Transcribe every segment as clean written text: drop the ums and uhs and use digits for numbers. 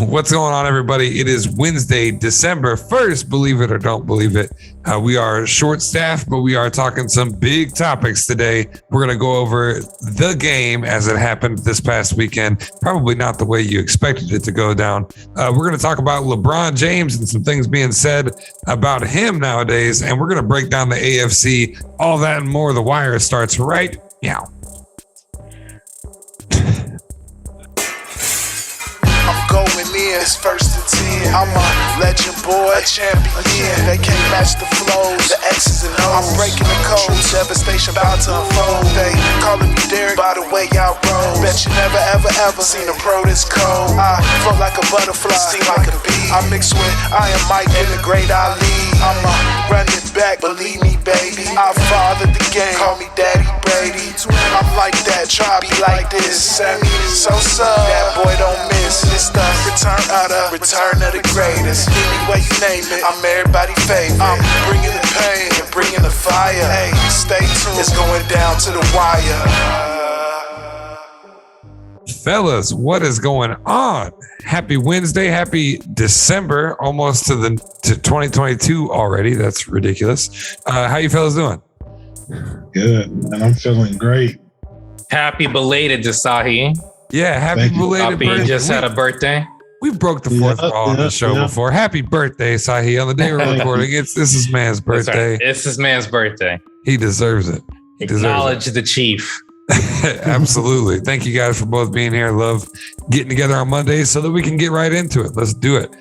What's going on, everybody? It is Wednesday, December 1st. Believe it or don't believe it. We are short-staffed, but we are talking some big topics today. We're going to go over the game as it happened this past weekend. Probably not the way you expected it to go down. We're going to talk about LeBron James and some things being said about him nowadays. And we're going to break down the AFC. All that and more. The Wire starts right now. It's first and 10. I'm a legend boy, a champion. They can't match the flows, the X's and O's. I'm breaking the code, true devastation about to unfold. They calling me Derek by the way I roll. Bet you never ever seen a pro this cold. I float like a butterfly, sting like a bee. I mix with I am Mike and the great Ali. I'm a running back, believe me, baby. I fathered the game, call me Daddy Brady. I'm like that, try be like this. Sammy Sosa, that boy don't miss. It's the return of the greatest. Any way you name it, I'm everybody's favorite. I'm bringing the pain and bringing the fire. Hey, stay tuned, it's going down to the wire. Fellas, what is going on? Happy Wednesday, happy December, almost to 2022 already. That's ridiculous. How you fellas doing? Good, and I'm feeling great. Happy belated to Sahe. Yeah, happy belated birthday. Just had a birthday. We broke the fourth wall on the show before. Happy birthday, Sahe. On the day we're recording, this is man's birthday. Right. It's this man's birthday. He deserves it. Acknowledge the chief. Absolutely. Thank you guys for both being here. Love getting together on Mondays so that we can get right into it. Let's do it.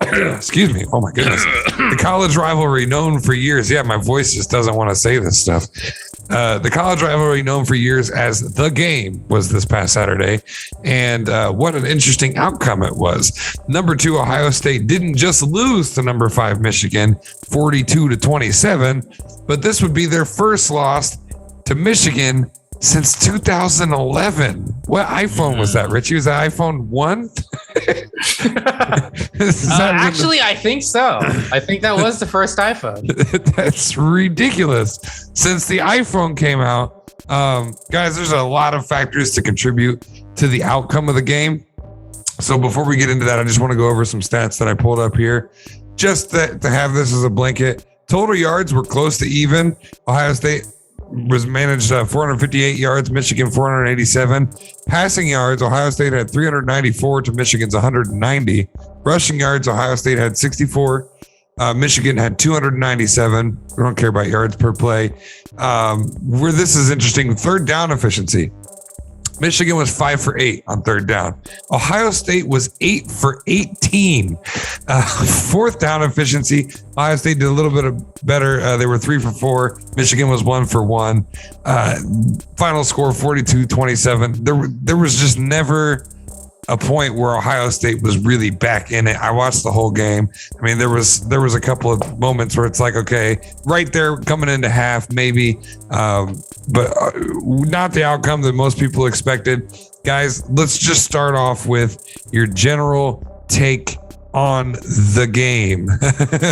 Excuse me. Oh my goodness. The college rivalry known for years. Yeah, my voice just doesn't want to say this stuff. The college rivalry known for years as the game was this past Saturday. And what an interesting outcome it was. Number 2, Ohio State didn't just lose to number 5, Michigan, 42-27, but this would be their first loss to Michigan since 2011. What iPhone was that, Richie? Was that iPhone 1? Actually, I think so. I think that was the first iPhone. That's ridiculous. Since the iPhone came out, guys, there's a lot of factors to contribute to the outcome of the game. So before we get into that, I just want to go over some stats that I pulled up here, just to have this as a blanket. Total yards were close to even. Ohio State was managed 458 yards, Michigan 487. Passing yards, Ohio State had 394 to Michigan's 190. Rushing yards, Ohio State had 64. Michigan had 297. We don't care about yards per play. Where this is interesting, third down efficiency. Michigan was 5 for 8 on third down. Ohio State was 8 for 18. Fourth down efficiency, Ohio State did a little bit better. They were 3 for 4. Michigan was 1 for 1. Final score 42-27. There was just never a point where Ohio State was really back in it. I watched the whole game. I mean, there was a couple of moments where it's like, okay, right there coming into half, maybe, but not the outcome that most people expected. Guys, let's just start off with your general take on the game.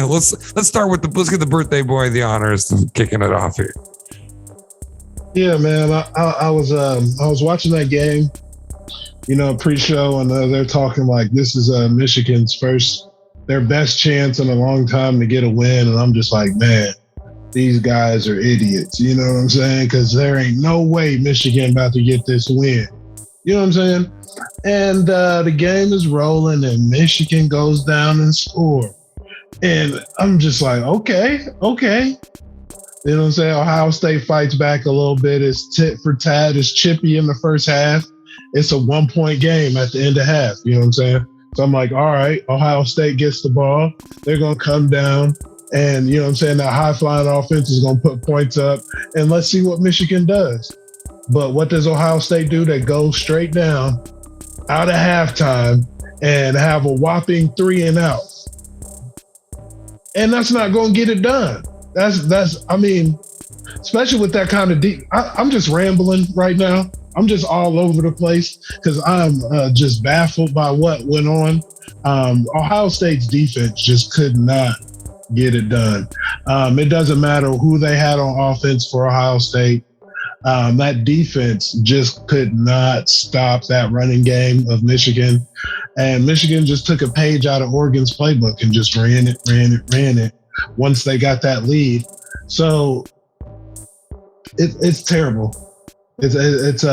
Let's start with let's get the birthday boy the honors of kicking it off here. Yeah, man, I was watching that game. Pre-show, and they're talking like this is Michigan's their best chance in a long time to get a win. And I'm just like, man, these guys are idiots. You know what I'm saying? Because there ain't no way Michigan about to get this win. You know what I'm saying? And the game is rolling, and Michigan goes down and score. And I'm just like, okay. You know what I'm saying? Ohio State fights back a little bit. It's tit for tat. It's chippy in the first half. It's a 1-point game at the end of half. You know what I'm saying? So I'm like, all right, Ohio State gets the ball. They're going to come down. And, you know what I'm saying, that high-flying offense is going to put points up. And let's see what Michigan does. But what does Ohio State do? They go straight down out of halftime and have a whopping 3 and out. And that's not going to get it done. That's I mean, especially with that kind of deep. I'm just rambling right now. I'm just all over the place because I'm just baffled by what went on. Ohio State's defense just could not get it done. It doesn't matter who they had on offense for Ohio State. That defense just could not stop that running game of Michigan. And Michigan just took a page out of Oregon's playbook and just ran it once they got that lead. So it's terrible. It's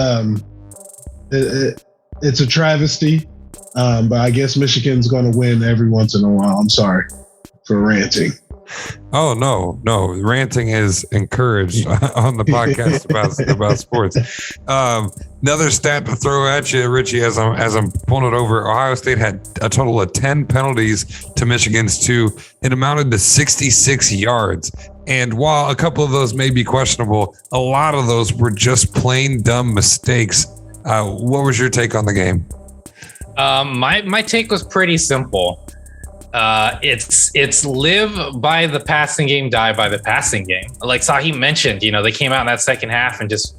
a travesty. But I guess Michigan's going to win every once in a while. I'm sorry for ranting. Oh, no. Ranting is encouraged on the podcast about sports. Another stat to throw at you, Richie, as I'm pulling it over. Ohio State had a total of 10 penalties to Michigan's 2. It amounted to 66 yards. And while a couple of those may be questionable, a lot of those were just plain dumb mistakes. What was your take on the game? My take was pretty simple. It's live by the passing game, die by the passing game. Like Sahe mentioned, they came out in that second half and just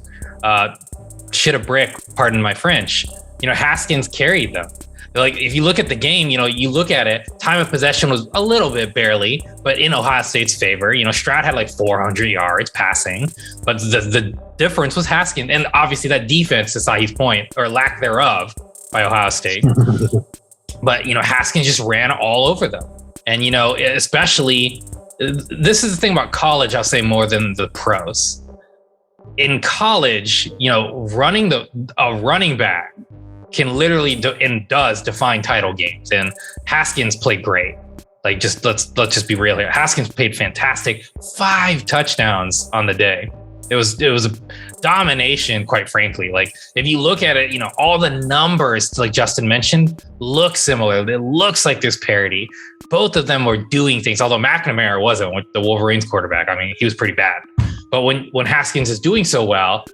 shit a brick, pardon my French. Haskins carried them. Like, if you look at the game, you look at it, time of possession was a little bit barely, but in Ohio State's favor. Stroud had like 400 yards passing, but the difference was Haskins. And obviously that defense, to Sahe's point, or lack thereof, by Ohio State. But, Haskins just ran all over them. And, especially, this is the thing about college, I'll say more than the pros. In college, running a running back can literally and does define title games. And Haskins played great. Like, let's just be real here. Haskins played fantastic. 5 touchdowns on the day. It was a domination, quite frankly. Like, if you look at it, all the numbers, like Justin mentioned, look similar. It looks like there's parity. Both of them were doing things, although McNamara wasn't with the Wolverines quarterback. I mean, he was pretty bad. But when Haskins is doing so well,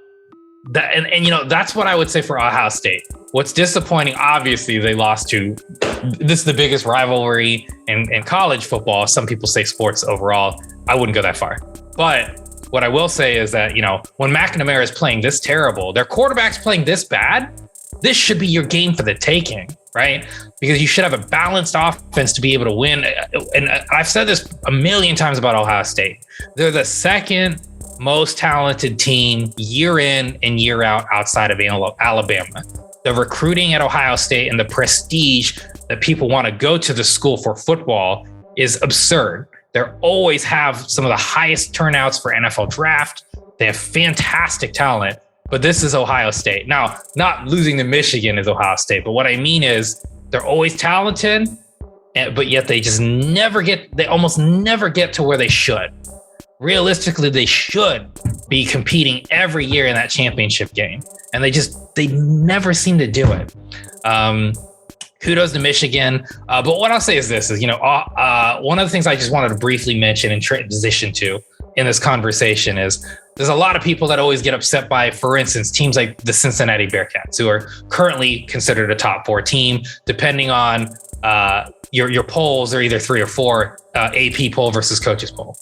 that's what I would say for Ohio State. What's disappointing, obviously, they lost to, this is the biggest rivalry in college football. Some people say sports overall. I wouldn't go that far. But what I will say is that, when McNamara is playing this terrible, their quarterback's playing this bad, this should be your game for the taking, right? Because you should have a balanced offense to be able to win. And I've said this a million times about Ohio State. They're the second most talented team year in and year out outside of Alabama. The recruiting at Ohio State and the prestige that people want to go to the school for football is absurd. They always have some of the highest turnouts for NFL draft. They have fantastic talent, but this is Ohio State. Now, not losing to Michigan is Ohio State, but what I mean is they're always talented, but yet they almost never get to where they should. Realistically, they should be competing every year in that championship game, and they never seem to do it. Kudos to Michigan. But what I'll say is this, one of the things I just wanted to briefly mention and transition to in this conversation is there's a lot of people that always get upset by, for instance, teams like the Cincinnati Bearcats, who are currently considered a top 4 team, depending on your polls are either 3 or 4, AP poll versus coaches poll.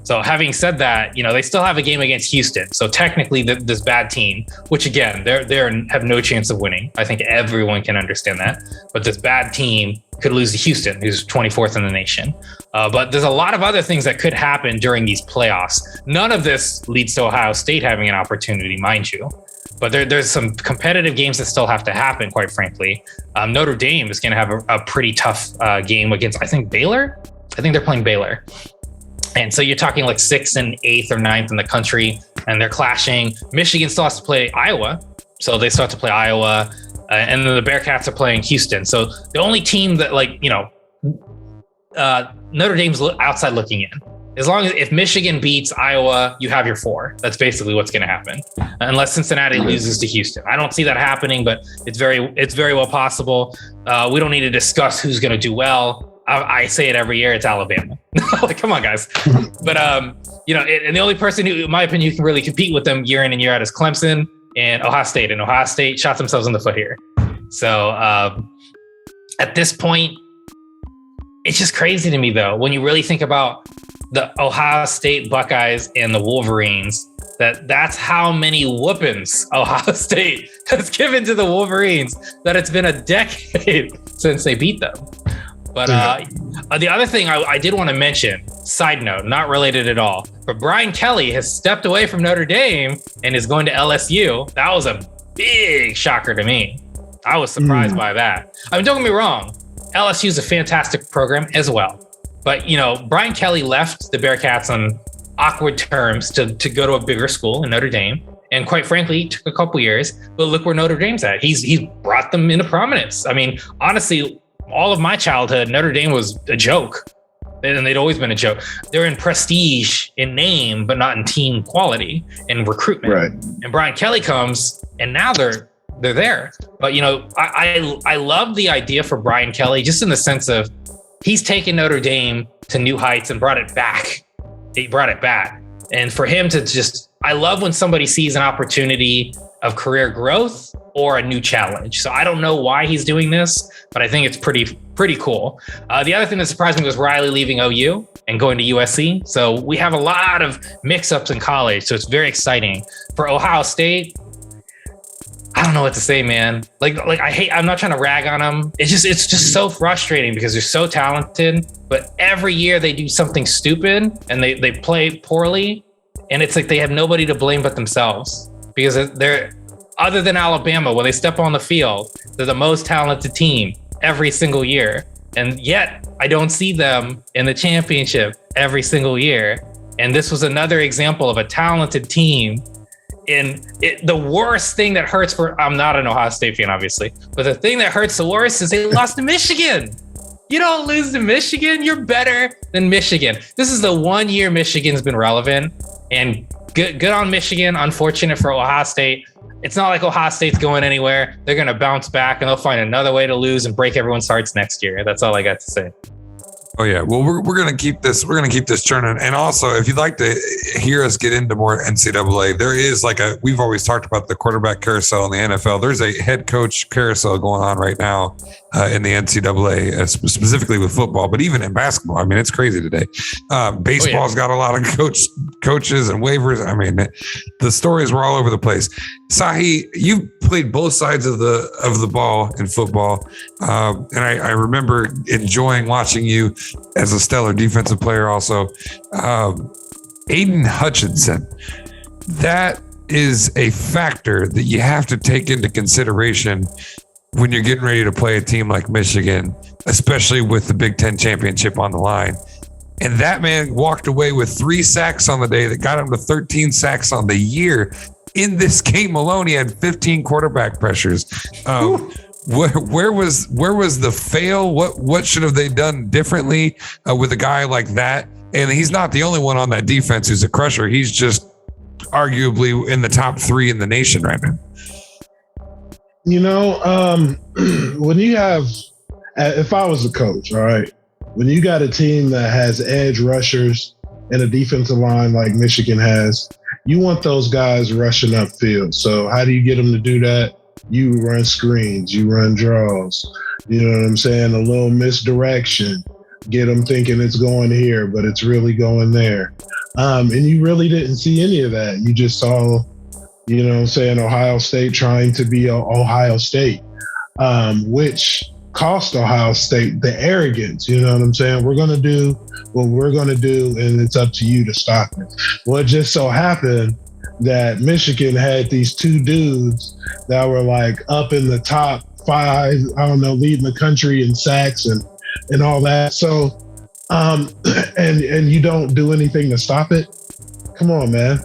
So having said that, they still have a game against Houston. So technically this bad team, which again, they have no chance of winning. I think everyone can understand that. But this bad team could lose to Houston, who's 24th in the nation. But there's a lot of other things that could happen during these playoffs. None of this leads to Ohio State having an opportunity, mind you. But there's some competitive games that still have to happen, quite frankly. Notre Dame is going to have a pretty tough game against, I think, Baylor. I think they're playing Baylor. And so you're talking like 6th and 8th or 9th in the country, and they're clashing. Michigan still has to play Iowa. So they still have to play Iowa. And then the Bearcats are playing Houston. So the only team that Notre Dame's outside looking in. As long as if Michigan beats Iowa, you have your 4. That's basically what's going to happen, unless Cincinnati loses to Houston. I don't see that happening, but it's very well possible. We don't need to discuss who's going to do well. I say it every year. It's Alabama. Like, come on, guys. But and the only person who, in my opinion, who can really compete with them year in and year out is Clemson and Ohio State. And Ohio State shot themselves in the foot here. So at this point, it's just crazy to me, though, when you really think about the Ohio State Buckeyes and the Wolverines, that's how many whoopings Ohio State has given to the Wolverines, that it's been a decade since they beat them. But the other thing I did want to mention Side note, not related at all, but Brian Kelly has stepped away from Notre Dame and is going to LSU. That was a big shocker to me. I was surprised by that. I mean, don't get me wrong. LSU is a fantastic program as well. But, Brian Kelly left the Bearcats on awkward terms to go to a bigger school in Notre Dame. And quite frankly, it took a couple years, but look where Notre Dame's at. He's brought them into prominence. I mean, honestly, all of my childhood, Notre Dame was a joke. And they'd always been a joke. They're in prestige in name, but not in team quality and recruitment. Right. And Brian Kelly comes, and now they're there. But, I love the idea for Brian Kelly, just in the sense of he's taken Notre Dame to new heights and brought it back. He brought it back. And for him to I love when somebody sees an opportunity of career growth or a new challenge. So I don't know why he's doing this, but I think it's pretty cool. The other thing that surprised me was Riley leaving OU and going to USC. So we have a lot of mix-ups in college. So it's very exciting. For Ohio State, I don't know what to say, man. I'm not trying to rag on them. It's just so frustrating because they're so talented, but every year they do something stupid and they play poorly. And it's like they have nobody to blame but themselves, because they're, other than Alabama, when they step on the field, they're the most talented team every single year. And yet I don't see them in the championship every single year. And this was another example of a talented team. And the worst thing that hurts I'm not an Ohio State fan, obviously, but the thing that hurts the worst is they lost to Michigan. You don't lose to Michigan. You're better than Michigan. This is the 1 year Michigan's been relevant, and good on Michigan. Unfortunate for Ohio State. It's not like Ohio State's going anywhere. They're going to bounce back and they'll find another way to lose and break everyone's hearts next year. That's all I got to say. Oh yeah. Well, we're going to keep this. We're going to keep this churning. And also, if you'd like to hear us get into more NCAA, there is we've always talked about the quarterback carousel in the NFL. There's a head coach carousel going on right now in the NCAA, specifically with football, but even in basketball. I mean, it's crazy today. Baseball's got a lot of coaches and waivers. I mean, the stories were all over the place. Sahe, you've played both sides of the ball in football. And I remember enjoying watching you as a stellar defensive player also. Aiden Hutchinson, that is a factor that you have to take into consideration when you're getting ready to play a team like Michigan, especially with the Big Ten championship on the line. And that man walked away with 3 sacks on the day that got him to 13 sacks on the year. In this game alone, he had 15 quarterback pressures. Where was the fail? What should have they done differently with a guy like that? And he's not the only one on that defense who's a crusher. He's just arguably in the top 3 in the nation right now. When you have, if I was a coach, all right, when you got a team that has edge rushers and a defensive line like Michigan has, you want those guys rushing upfield. So how do you get them to do that? You run screens, you run draws, you know what I'm saying? A little misdirection, get them thinking it's going here, but it's really going there. And you really didn't see any of that. You just saw, Ohio State trying to be Ohio State, which cost Ohio State the arrogance. You know what I'm saying? We're going to do what we're going to do, and it's up to you to stop it. Well, it just so happened that Michigan had these 2 dudes that were up in the top 5, leading the country in sacks and all that. So, and you don't do anything to stop it? Come on, man.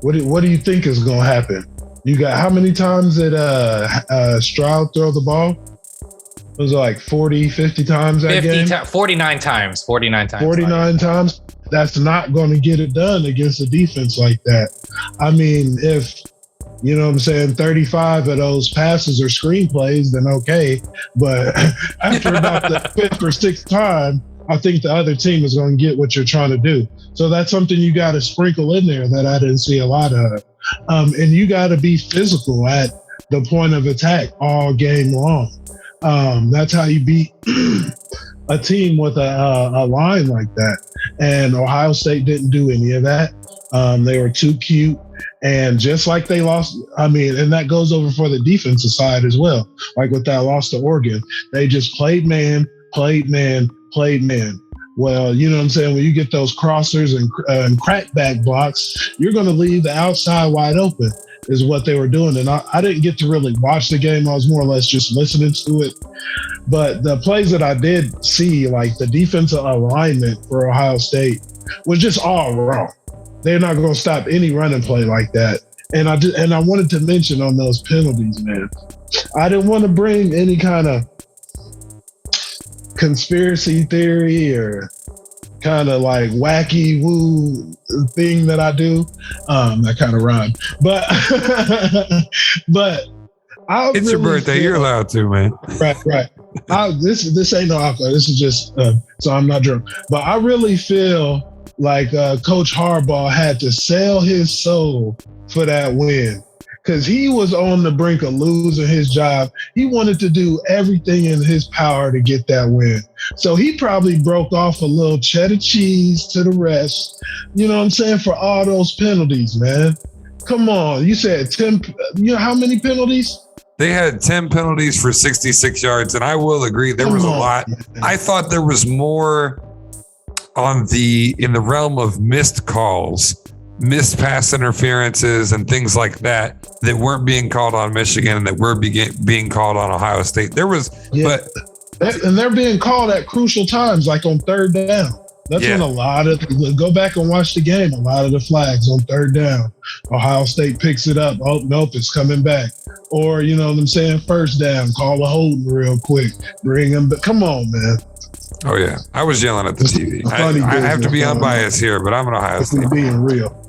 What do you think is going to happen? You got, how many times did Stroud throw the ball? It was 40, 50 times that game? 49 times. 49 times. 49 times. That's not going to get it done against a defense like that. I mean, if, 35 of those passes are screenplays, then okay. But after about the 5th or 6th time, I think the other team is going to get what you're trying to do. So that's something you got to sprinkle in there that I didn't see a lot of. And you got to be physical at the point of attack all game long. That's how you beat a team with a line like that. And Ohio State didn't do any of that. They were too cute. And just like they lost, and that goes over for the defensive side as well. Like with that loss to Oregon, they just played man. Well, you know what I'm saying? When you get those crossers and crackback blocks, you're going to leave the outside wide open, is what they were doing. And I didn't get to really watch the game. I was more or less just listening to it. But the plays that I did see, like the defensive alignment for Ohio State, was just all wrong. They're not going to stop any running play like that. And I wanted to mention on those penalties, man, I didn't want to bring any kind of conspiracy theory or kind of like wacky woo thing that I do. That kind of rhyme. But it's your birthday. You're allowed to, man. Right. This ain't no alcohol. This is just so I'm not drunk. But I really feel like Coach Harbaugh had to sell his soul for that win, because he was on the brink of losing his job. He wanted to do everything in his power to get that win. So he probably broke off a little cheddar cheese to the rest, you know what I'm saying, for all those penalties, man. Come on. You said 10, how many penalties? They had 10 penalties for 66 yards, and I will agree there was a lot. Man. I thought there was more in the realm of missed calls, missed pass interferences, and things like that weren't being called on Michigan and that were being called on Ohio State. There was, but they're being called at crucial times, like on third down. That's when go back and watch the game. A lot of the flags on third down, Ohio State picks it up. Oh, nope, it's coming back. Or, you know what I'm saying? First down, call a holding real quick. Bring him back. Come on, man. Oh, yeah. I was yelling at the TV. I have to be unbiased here, but I'm an Ohio State. Being real.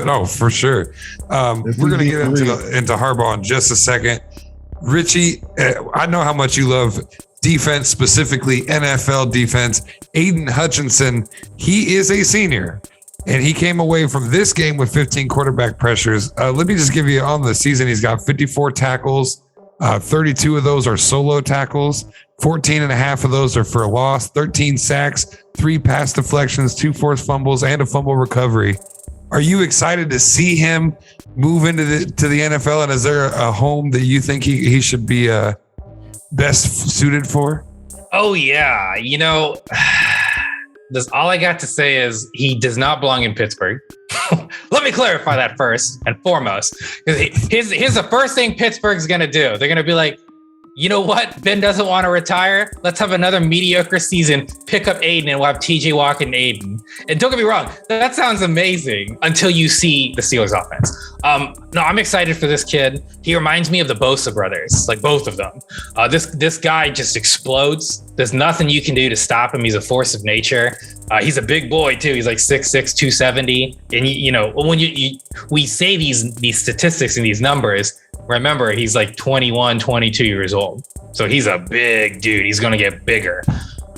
No, for sure. We're going to get into Harbaugh in just a second. Richie, I know how much you love defense, specifically NFL defense. Aiden Hutchinson, he is a senior, and he came away from this game with 15 quarterback pressures. Let me just give you on the season, he's got 54 tackles. 32 of those are solo tackles. 14 and a half of those are for a loss. 13 sacks, 3 pass deflections, 2 forced fumbles, and a fumble recovery. Are you excited to see him move into the NFL? And is there a home that you think he should be best suited for? Oh, yeah. You know, all I got to say is he does not belong in Pittsburgh. Let me clarify that first and foremost. Here's the first thing Pittsburgh's going to do. They're going to be like, you know what? Ben doesn't want to retire. Let's have another mediocre season. Pick up Aiden and we'll have TJ Watt and Aiden. And don't get me wrong, that sounds amazing until you see the Steelers offense. No, I'm excited for this kid. He reminds me of the Bosa brothers, like both of them. This guy just explodes. There's nothing you can do to stop him. He's a force of nature. He's a big boy too. He's like 6'6", 270. And you know, when we say these statistics and these numbers, remember, he's like 21, 22 years old. So he's a big dude. He's going to get bigger.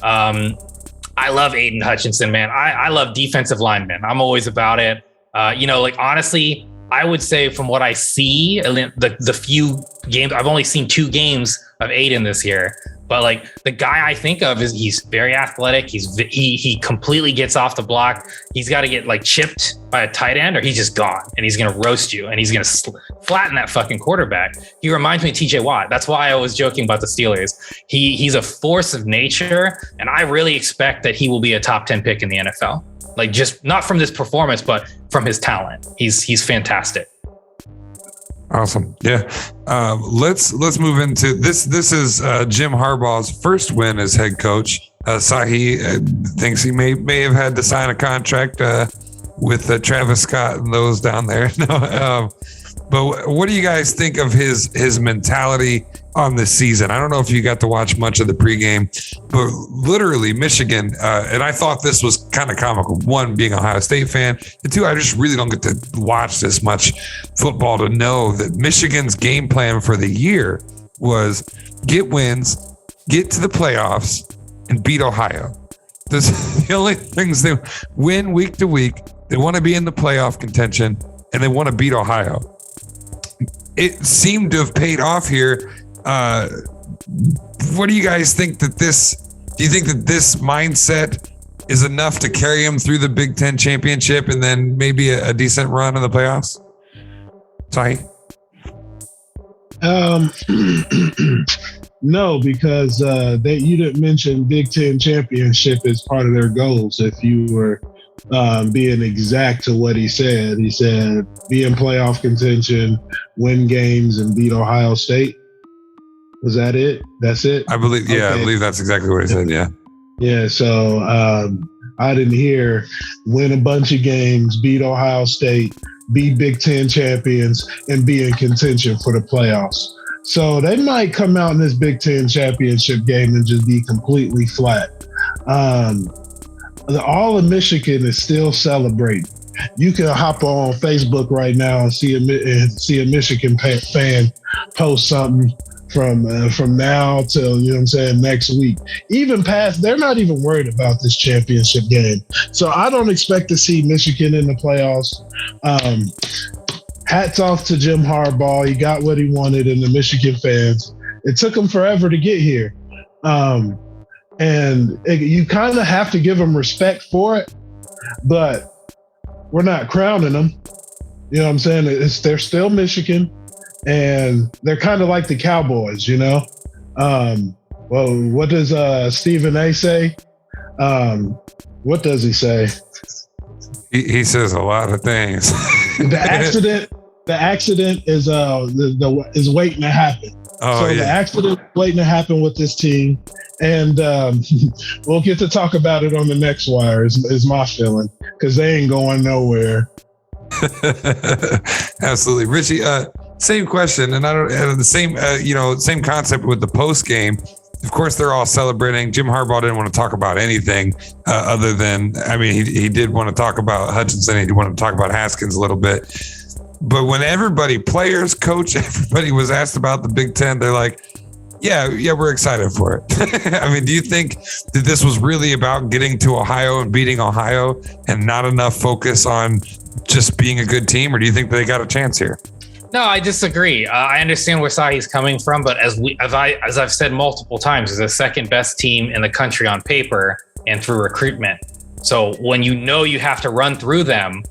I love Aiden Hutchinson, man. I love defensive linemen. I'm always about it. Honestly, I would say from what I see, the few games, I've only seen 2 games of Aiden this year. But like the guy I think of is he's very athletic. He completely gets off the block. He's got to get like chipped by a tight end or he's just gone and he's going to roast you and he's going to flatten that fucking quarterback. He reminds me of TJ Watt. That's why I was joking about the Steelers. He's a force of nature and I really expect that he will be a top 10 pick in the NFL. Like just not from this performance, but from his talent. He's fantastic. Awesome. Yeah. Let's move into this. This is Jim Harbaugh's first win as head coach. Sahe thinks he may have had to sign a contract with Travis Scott and those down there. No, but what do you guys think of his mentality on this season? I don't know if you got to watch much of the pregame, but literally Michigan, and I thought this was kind of comical. 1, being an Ohio State fan, and 2, I just really don't get to watch this much football to know that Michigan's game plan for the year was get wins, get to the playoffs, and beat Ohio. This is the only things they win week to week. They want to be in the playoff contention, and they want to beat Ohio. It seemed to have paid off here. What do you guys think do you think that this mindset is enough to carry him through the Big Ten championship and then maybe a decent run in the playoffs? Sahe? No, because you didn't mention Big Ten championship as part of their goals. If you were being exact to what he said be in playoff contention, win games, and beat Ohio State. Was that it? That's it? I believe. Yeah, okay. I believe that's exactly what he said. Yeah. Yeah. So I didn't hear win a bunch of games, beat Ohio State, be Big Ten champions, and be in contention for the playoffs. So they might come out in this Big Ten championship game and just be completely flat. All of Michigan is still celebrating. You can hop on Facebook right now and see a Michigan fan post something from now till, you know what I'm saying, next week. Even past, they're not even worried about this championship game. So I don't expect to see Michigan in the playoffs. Hats off to Jim Harbaugh. He got what he wanted in the Michigan fans. It took him forever to get here. You kind of have to give him respect for it, but we're not crowning them. You know what I'm saying? They're still Michigan, and they're kind of like the Cowboys, you know? Well, what does Stephen A say? What does he say? He says a lot of things. The accident is is waiting to happen. Oh, so the accident waiting to happen with this team, and we'll get to talk about it on the next wire. Is my feeling, because they ain't going nowhere. Absolutely, Richie. Same question, and I don't the same. Same concept with the post game. Of course, they're all celebrating. Jim Harbaugh didn't want to talk about anything other than, he did want to talk about Hutchinson. He wanted to talk about Haskins a little bit. But when everybody, players, coach, everybody was asked about the Big Ten, they're like, yeah, we're excited for it. Do you think that this was really about getting to Ohio and beating Ohio and not enough focus on just being a good team? Or do you think they got a chance here? No, I disagree. I understand where Sahe's coming from, but as I've said multiple times, is the second best team in the country on paper and through recruitment. So when you have to run through them,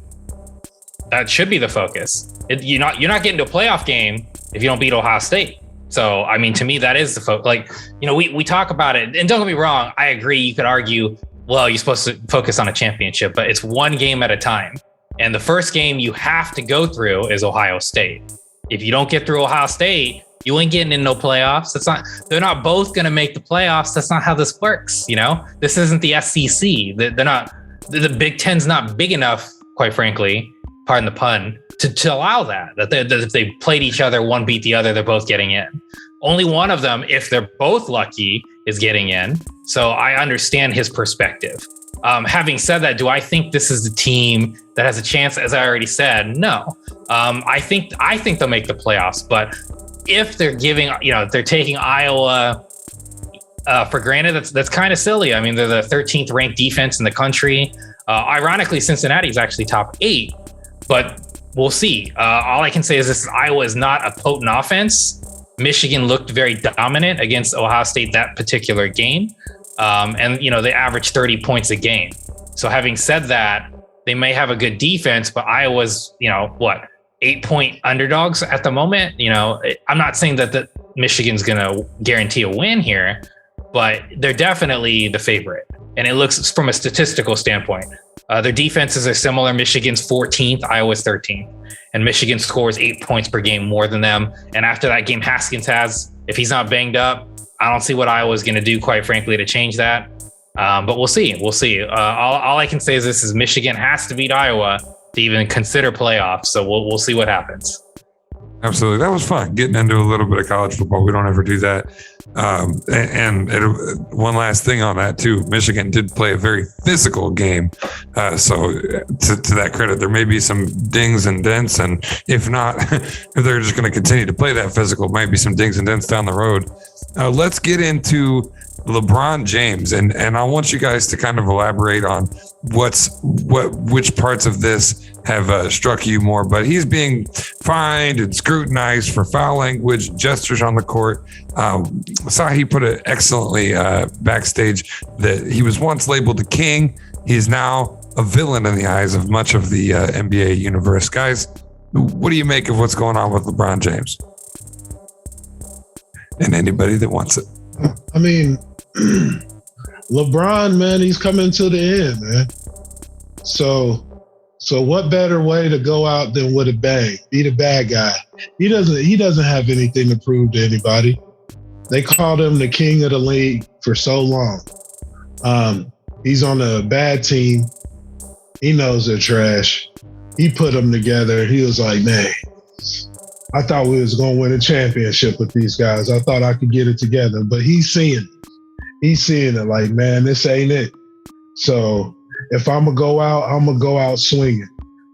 that should be the focus. You're not getting to a playoff game if you don't beat Ohio State. So to me, that is the focus. We talk about it, and don't get me wrong, I agree. You could argue, well, you're supposed to focus on a championship, but it's one game at a time. And the first game you have to go through is Ohio State. If you don't get through Ohio State, you ain't getting in no playoffs. They're not both going to make the playoffs. That's not how this works. This isn't the SEC. The Big Ten's not big enough, quite frankly, pardon the pun, to allow that if they played each other, one beat the other, they're both getting in. Only one of them, if they're both lucky, is getting in. So I understand his perspective. Having said that, do I think this is the team that has a chance? As I already said, no. I think they'll make the playoffs, but if they're they're taking Iowa for granted, that's kind of silly. They're the 13th ranked defense in the country. Ironically, Cincinnati is actually top 8, but we'll see. All I can say is Iowa is not a potent offense. Michigan looked very dominant against Ohio State that particular game. And they average 30 points a game. So having said that, they may have a good defense, but Iowa's, 8-point underdogs at the moment. I'm not saying that Michigan's going to guarantee a win here, but they're definitely the favorite. And it looks from a statistical standpoint, their defenses are similar. Michigan's 14th, Iowa's 13th, and Michigan scores 8 points per game more than them. And after that game Haskins has, if he's not banged up, I don't see what Iowa's going to do, quite frankly, to change that. But we'll see. All I can say is this is Michigan has to beat Iowa to even consider playoffs. So we'll see what happens. Absolutely. That was fun, getting into a little bit of college football. We don't ever do that. And one last thing on that, too. Michigan did play a very physical game. So to that credit, there may be some dings and dents. And if not, if they're just going to continue to play that physical, might be some dings and dents down the road. Let's get into LeBron James. And I want you guys to kind of elaborate on which parts of this have struck you more. But he's being fined and scrutinized for foul language, gestures on the court. Sahe put it excellently backstage that he was once labeled the king. He is now a villain in the eyes of much of the NBA universe. Guys, what do you make of what's going on with LeBron James? and anybody that wants it. I mean, LeBron, man, he's coming to the end, man. So what better way to go out than with a bang? Be the bad guy. He doesn't have anything to prove to anybody. They called him the king of the league for so long. He's on a bad team. He knows they're trash. He put them together. He was like, man, I thought we was going to win a championship with these guys. I thought I could get it together. But he's seeing it. He's seeing it like, man, this ain't it. So if I'm going to go out, I'm going to go out swinging.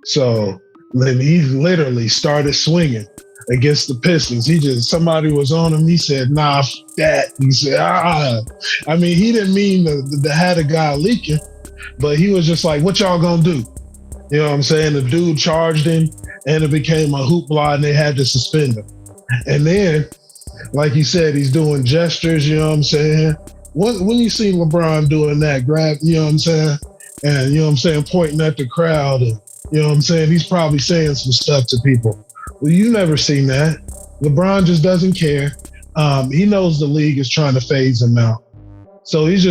So then he literally started swinging against the Pistons. Somebody was on him. He said, nah, f that. He said, I mean, he didn't mean to have a guy leaking, but he was just like, what y'all gonna do? You know what I'm saying? The dude charged him and it became a hoopla and they had to suspend him. And then, like you said, he's doing gestures, you know what I'm saying? When you see LeBron doing that, grab, you know what I'm saying? And, you know what I'm saying, pointing at the crowd and, you know what I'm saying? He's probably saying some stuff to people. Well, you never seen that. LeBron just doesn't care. He knows the league is trying to phase him out. So he's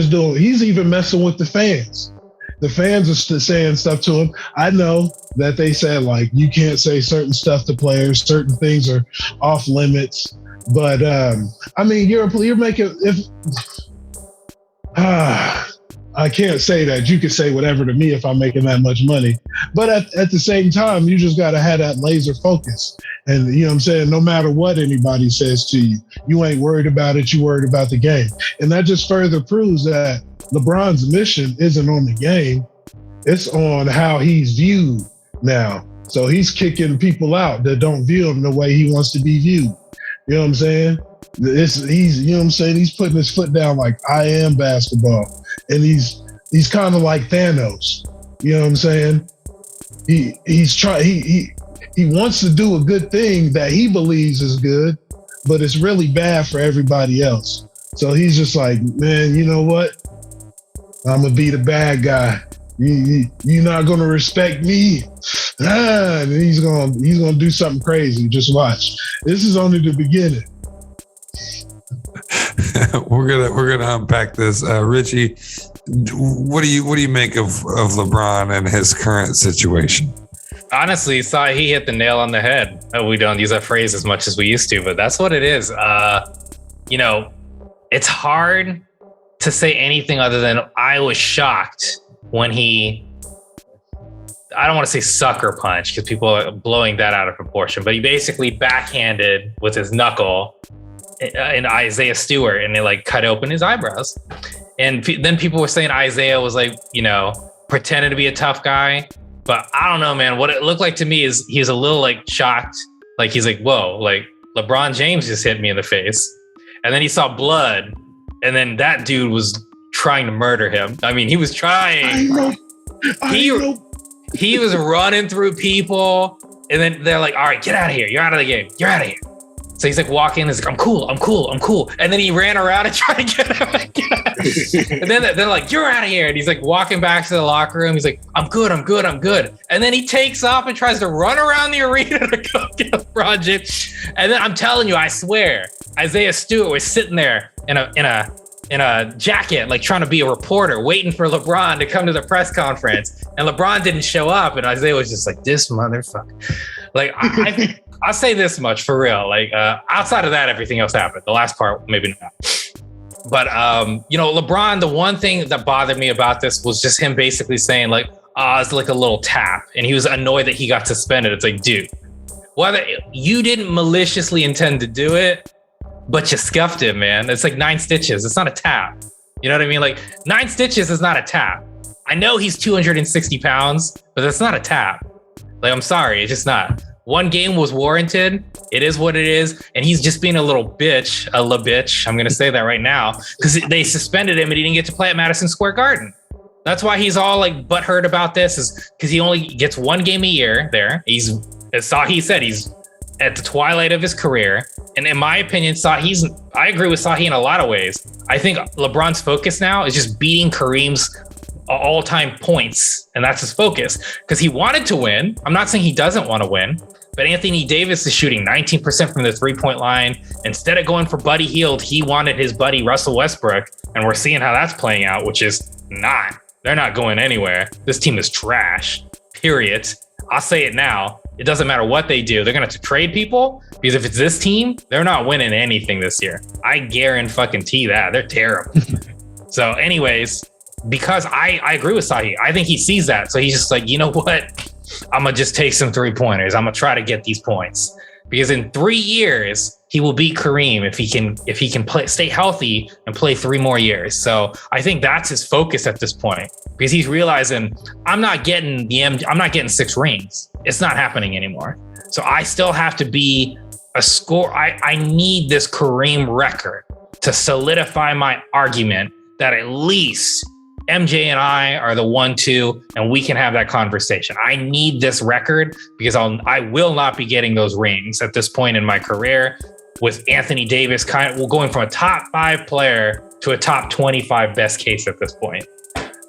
even messing with the fans. The fans are still saying stuff to him. I know that they said, like, you can't say certain stuff to players. Certain things are off limits. But, I mean, you're making, I can't say that. You can say whatever to me if I'm making that much money. But at the same time, you just got to have that laser focus. And, you know what I'm saying, no matter what anybody says to you, you ain't worried about it. You worried about the game. And that just further proves that LeBron's mission isn't on the game. It's on how he's viewed now. So he's kicking people out that don't view him the way he wants to be viewed. You know what I'm saying? You know what I'm saying? He's putting his foot down like, I am basketball. And he's kind of like Thanos. You know what I'm saying? He wants to do a good thing that he believes is good, but it's really bad for everybody else. So he's just like, man, you know what? I'm gonna be the bad guy. You're not gonna respect me. And he's gonna do something crazy. Just watch. This is only the beginning. We're gonna unpack this. Richie, what do you make of LeBron and his current situation? Honestly, Sahe hit the nail on the head. We don't use that phrase as much as we used to, but that's what it is. You know, it's hard to say anything other than I was shocked when I don't want to say sucker punch because people are blowing that out of proportion, but he basically backhanded with his knuckle in Isaiah Stewart and they like cut open his eyebrows. And then people were saying Isaiah was like, you know, pretending to be a tough guy. But I don't know, man. What it looked like to me is he was a little like shocked. Like he's like, whoa, like LeBron James just hit me in the face. And then he saw blood. And then that dude was trying to murder him. I mean, he was trying. He was running through people. And then they're like, all right, get out of here. You're out of the game. You're out of here. So he's like walking. He's like, I'm cool. And then he ran around and tried to get him again. And then they're like, you're out of here. And he's like walking back to the locker room. He's like, I'm good. And then he takes off and tries to run around the arena to go get LeBron James. And then I'm telling you, I swear, Isaiah Stewart was sitting there in a jacket, like trying to be a reporter, waiting for LeBron to come to the press conference. And LeBron didn't show up. And Isaiah was just like, this motherfucker. Like, I'll say this much for real. Like, outside of that, everything else happened. The last part, maybe not. But, you know, LeBron, the one thing that bothered me about this was just him basically saying like, it's like a little tap. And he was annoyed that he got suspended. It's like, dude, whether you didn't maliciously intend to do it, but you scuffed it, man. It's like 9 stitches. It's not a tap. You know what I mean? Like 9 stitches is not a tap. I know he's 260 pounds, but that's not a tap. Like, I'm sorry. It's just not. One game was warranted. It is what it is. And he's just being a little bitch, I'm going to say that right now, because they suspended him and he didn't get to play at Madison Square Garden. That's why he's all like butthurt about this, is because he only gets 1 game a year there. He said he's at the twilight of his career. And in my opinion, I agree with Sahe in a lot of ways. I think LeBron's focus now is just beating Kareem's all-time points. And that's his focus because he wanted to win. I'm not saying he doesn't want to win, But Anthony Davis is shooting 19% from the 3-point line. Instead of going for Buddy Hield, he wanted his buddy Russell Westbrook. And we're seeing how that's playing out, which is not. They're not going anywhere. This team is trash, period. I'll say it now. It doesn't matter what they do. They're going to trade people because if it's this team, they're not winning anything this year. I guarantee that. They're terrible. So anyways, because I agree with Sahe. I think he sees that. So he's just like, you know what? I'm going to just take some 3-pointers. I'm going to try to get these points because in 3 years, he will beat Kareem if he can play, stay healthy and play 3 more years. So I think that's his focus at this point because he's realizing I'm not getting 6 rings. It's not happening anymore. So I still have to be a score. I need this Kareem record to solidify my argument that at least MJ and I are the 1-2, and we can have that conversation. I need this record because I will not be getting those rings at this point in my career with Anthony Davis going from a top 5 player to a top 25 best case at this point.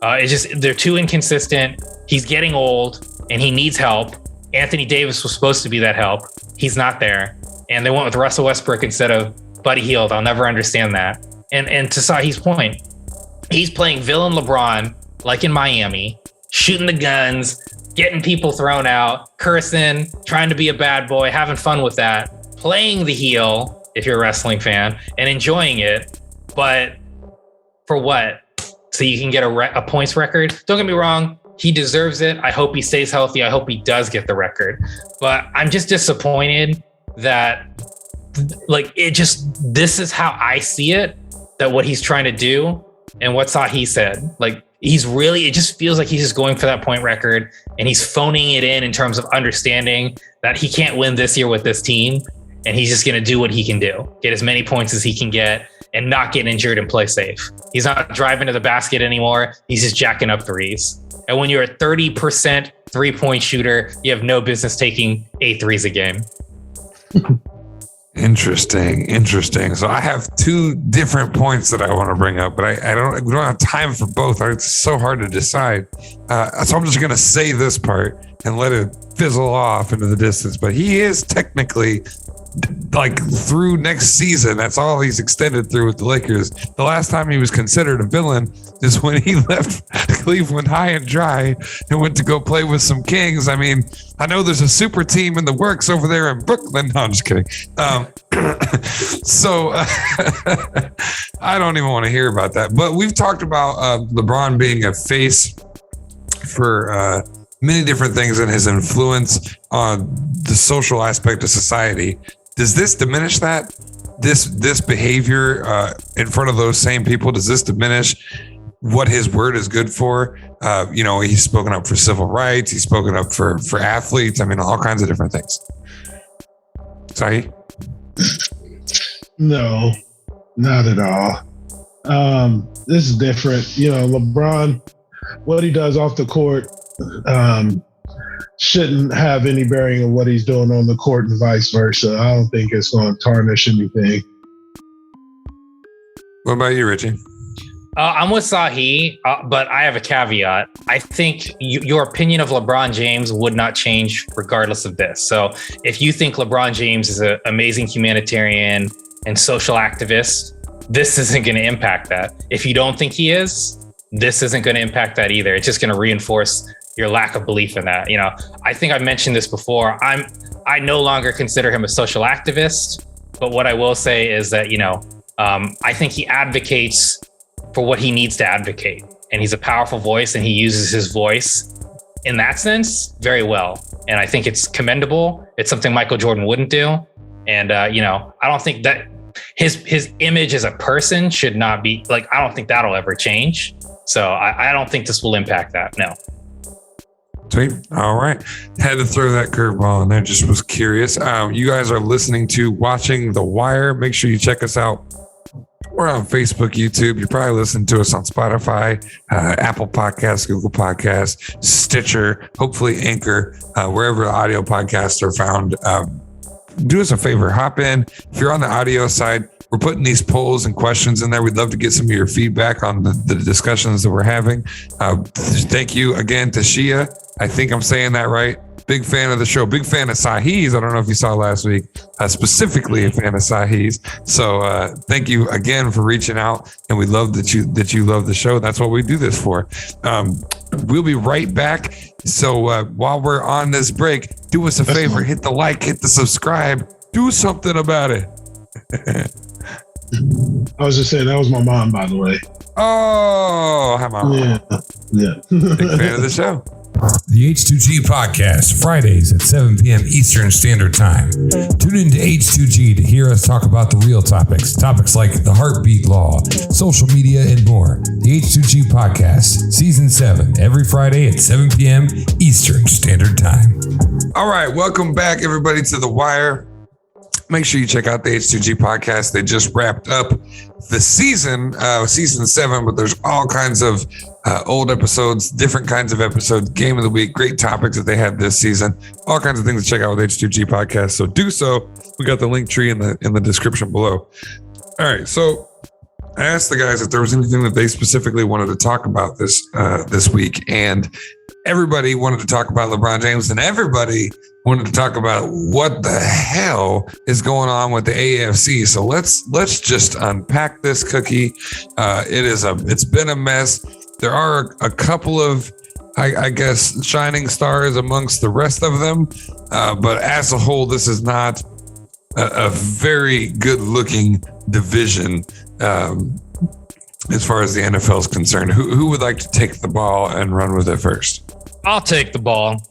It's just, they're too inconsistent. He's getting old and he needs help. Anthony Davis was supposed to be that help. He's not there. And they went with Russell Westbrook instead of Buddy Hield. I'll never understand that. And to Sahi's point, he's playing villain LeBron, like in Miami, shooting the guns, getting people thrown out, cursing, trying to be a bad boy, having fun with that, playing the heel, if you're a wrestling fan, and enjoying it. But for what? So you can get a points record? Don't get me wrong. He deserves it. I hope he stays healthy. I hope he does get the record. But I'm just disappointed that, this is how I see it, that what he's trying to do and what Sahe said. It just feels like he's just going for that point record and he's phoning it in terms of understanding that he can't win this year with this team. And he's just going to do what he can do, get as many points as he can get and not get injured and play safe. He's not driving to the basket anymore. He's just jacking up threes. And when you're a 30% 3-point shooter, you have no business taking 8 threes a game. Interesting. So I have 2 different points that I want to bring up, but we don't have time for both. It's so hard to decide. So I'm just going to say this part and let it fizzle off into the distance. But he is technically through next season. That's all he's extended through with the Lakers. The last time he was considered a villain is when he left Cleveland high and dry and went to go play with some Kings. I mean, I know there's a super team in the works over there in Brooklyn. No, I'm just kidding. So I don't even want to hear about that. But we've talked about LeBron being a face for many different things and his influence on the social aspect of society. Does this diminish that? This behavior in front of those same people, does this diminish what his word is good for? He's spoken up for civil rights. He's spoken up for athletes. I mean, all kinds of different things. Sahe? No, not at all. This is different. LeBron, what he does off the court shouldn't have any bearing on what he's doing on the court and vice versa. I don't think it's going to tarnish anything. What about you, Richie? I'm with Sahe, but I have a caveat. I think your opinion of LeBron James would not change regardless of this. So if you think LeBron James is an amazing humanitarian and social activist, this isn't going to impact that. If you don't think he is, this isn't going to impact that either. It's just going to reinforce your lack of belief in that. I think I've mentioned this before. I no longer consider him a social activist, but what I will say is that, I think he advocates for what he needs to advocate. And he's a powerful voice and he uses his voice in that sense very well. And I think it's commendable. It's something Michael Jordan wouldn't do. And, I don't think that his image as a person should not be I don't think that'll ever change. So I don't think this will impact that. No. Sweet. All right. Had to throw that curveball in there. Just was curious. You guys are listening to Watching the Wire. Make sure you check us out. We're on Facebook, YouTube. You're probably listening to us on Spotify, Apple Podcasts, Google Podcasts, Stitcher, hopefully Anchor, wherever audio podcasts are found. Do us a favor. Hop in. If you're on the audio side, we're putting these polls and questions in there. We'd love to get some of your feedback on the discussions that we're having. Thank you again to Shia. I think I'm saying that right. Big fan of the show. Big fan of Sahe's. I don't know if you saw last week. Specifically a fan of Sahe's. So thank you again for reaching out, and we love that you love the show. That's what we do this for. We'll be right back. So while we're on this break, do us a favor, hit the like, hit the subscribe, do something about it. I was just saying that was my mom, by the way. Oh, hi, Mom. Yeah. Big fan of the show. The H2G podcast, Fridays at 7 p.m. Eastern Standard Time. Tune in to H2G to hear us talk about the real topics like the heartbeat law, social media, and more. The H2G podcast, Season 7, every Friday at 7 p.m. Eastern Standard Time. All right, welcome back, everybody, to The Wire. Make sure you check out the H2G podcast. They just wrapped up the season 7, but there's all kinds of old episodes, different kinds of episodes, game of the week, great topics that they had this season, all kinds of things to check out with H2G podcast. So do so. We got the link tree in the description below. All right, so I asked the guys if there was anything that they specifically wanted to talk about this week, and everybody wanted to talk about LeBron James, and everybody wanted to talk about what the hell is going on with the AFC. So let's just unpack this cookie. It's been a mess. There are a couple of, I guess, shining stars amongst the rest of them, but as a whole, this is not a very good-looking division as far as the NFL is concerned. Who would like to take the ball and run with it first? I'll take the ball.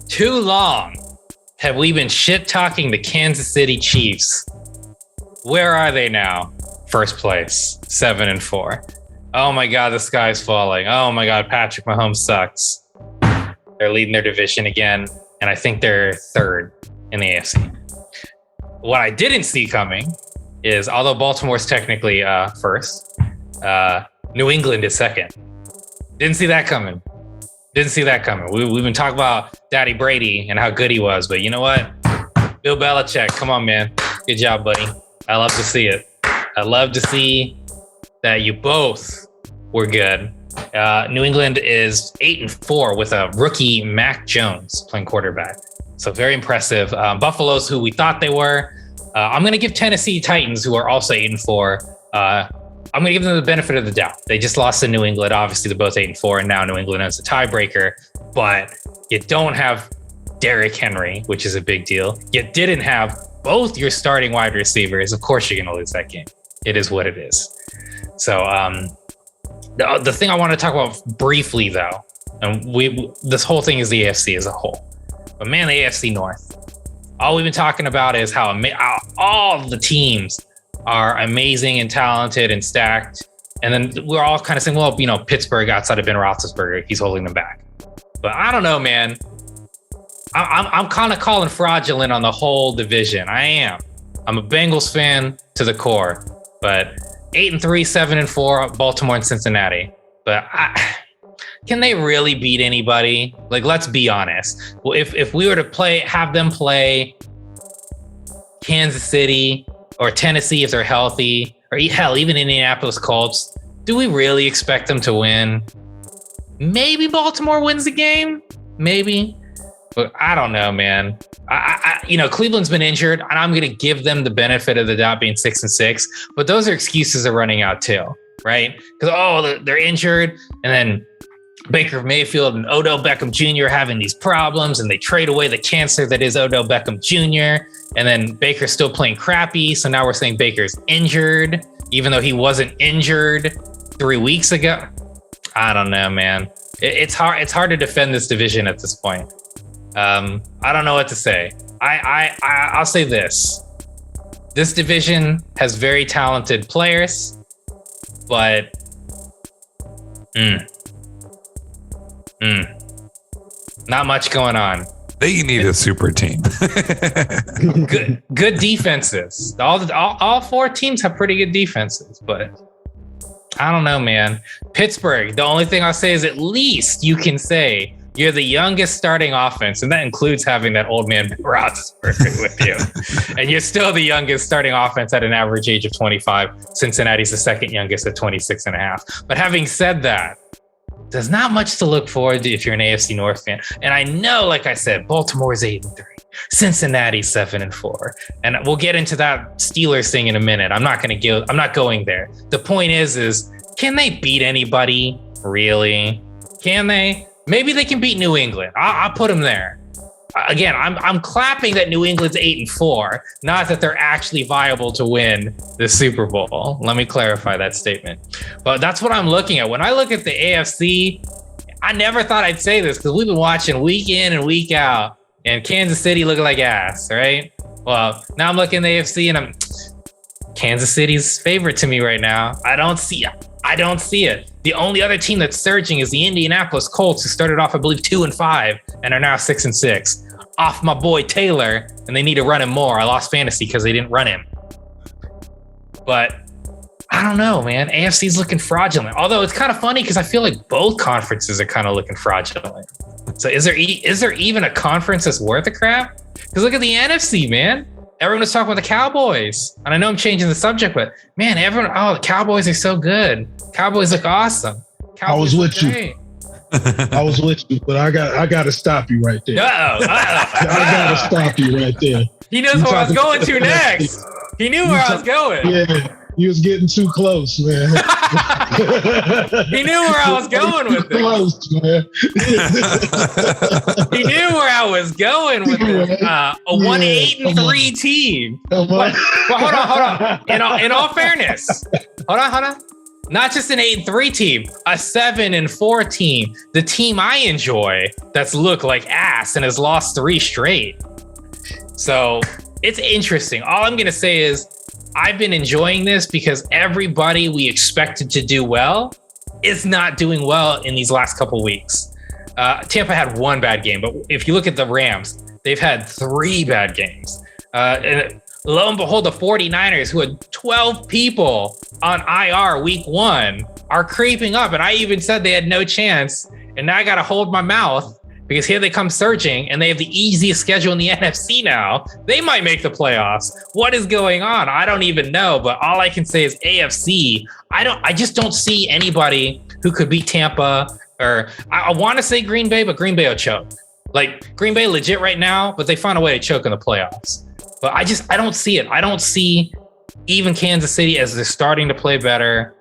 Too long have we been shit-talking the Kansas City Chiefs. Where are they now? First place, 7-4. Oh my God, the sky's falling. Oh my God, Patrick Mahomes sucks. They're leading their division again, and I think they're third in the AFC. What I didn't see coming is, although Baltimore's technically first, New England is second. Didn't see that coming. We've been talking about Daddy Brady and how good he was, but you know what? Bill Belichick, come on, man. Good job, buddy. I love to see it. I love to see that you both were good. New England is 8-4 with a rookie Mac Jones playing quarterback. So very impressive. Buffalo's who we thought they were. I'm going to give Tennessee Titans, who are also 8-4. I'm going to give them the benefit of the doubt. They just lost to New England. Obviously, they're both 8-4, and now New England has a tiebreaker. But you don't have Derrick Henry, which is a big deal. You didn't have both your starting wide receivers. Of course, you're going to lose that game. It is what it is. So the thing I want to talk about briefly, though, and this whole thing is the AFC as a whole. But man, the AFC North. All we've been talking about is how all the teams are amazing and talented and stacked. And then we're all kind of saying, well, you know, Pittsburgh outside of Ben Roethlisberger, he's holding them back. But I don't know, man. I'm kind of calling fraudulent on the whole division. I am. I'm a Bengals fan to the core. But 8-3, 7-4, Baltimore and Cincinnati. But can they really beat anybody? Like, let's be honest. Well, if we were to have them play Kansas City or Tennessee if they're healthy, or hell, even Indianapolis Colts, do we really expect them to win? Maybe Baltimore wins the game, maybe, but I don't know, man. Cleveland's been injured, and I'm going to give them the benefit of the doubt being 6-6, but those are excuses are running out too, right? Because they're injured, and then Baker Mayfield and Odell Beckham Jr. having these problems, and they trade away the cancer that is Odell Beckham Jr., and then Baker's still playing crappy, so now we're saying Baker's injured, even though he wasn't injured 3 weeks ago. I don't know, man. It's hard to defend this division at this point. I don't know what to say. I'll say this. This division has very talented players, but not much going on. They need a super team. Good defenses. All four teams have pretty good defenses, but I don't know, man. Pittsburgh, the only thing I'll say is at least you can say you're the youngest starting offense, and that includes having that old man Rossberger with you. And you're still the youngest starting offense at an average age of 25. Cincinnati's the second youngest at 26 and a half. But having said that, there's not much to look forward to if you're an AFC North fan. And I know, like I said, Baltimore's 8-3, Cincinnati's 7-4, and we'll get into that Steelers thing in a minute. I'm not going there. The point is, can they beat anybody? Really? Can they? Maybe they can beat New England. I'll put them there. Again, I'm clapping that New England's 8-4, not that they're actually viable to win the Super Bowl. Let me clarify that statement. But that's what I'm looking at. When I look at the AFC, I never thought I'd say this because we've been watching week in and week out, and Kansas City looking like ass, right? Well, now I'm looking at the AFC, and Kansas City's favorite to me right now. I don't see it. The only other team that's surging is the Indianapolis Colts, who started off, I believe, 2-5 and are now 6-6. Off my boy Taylor, and they need to run him more. I lost fantasy because they didn't run him. But I don't know, man. AFC's looking fraudulent. Although it's kind of funny because I feel like both conferences are kind of looking fraudulent. So is there even a conference that's worth a crap? Because look at the NFC, man. Everyone was talking about the Cowboys. And I know I'm changing the subject, but man, the Cowboys are so good. Cowboys look awesome. Cowboys I was with you. I was with you, but I got to stop you right there. I got to stop you right there. He knows where I was going to next. He knew where I was going. Yeah, you was getting too close, man. He knew where I was going with this. Close, man. He knew where I was going with this. A 1-8-3 team. But hold on. In all fairness, hold on. Not just an 8-3 team, a 7-4 team. The team I enjoy that's looked like ass and has lost 3 straight. So it's interesting. All I'm going to say is I've been enjoying this because everybody we expected to do well is not doing well in these last couple weeks. Tampa had 1 bad game, but if you look at the Rams, they've had 3 bad games. And lo and behold, the 49ers, who had 12 people on IR week 1, are creeping up. And I even said they had no chance. And now I got to hold my mouth because here they come surging and they have the easiest schedule in the NFC now. They might make the playoffs. What is going on? I don't even know. But all I can say is AFC. I just don't see anybody who could beat Tampa, or I want to say Green Bay, but Green Bay will choke. Like Green Bay legit right now, but they find a way to choke in the playoffs. But I don't see it. I don't see even Kansas City as they're starting to play better.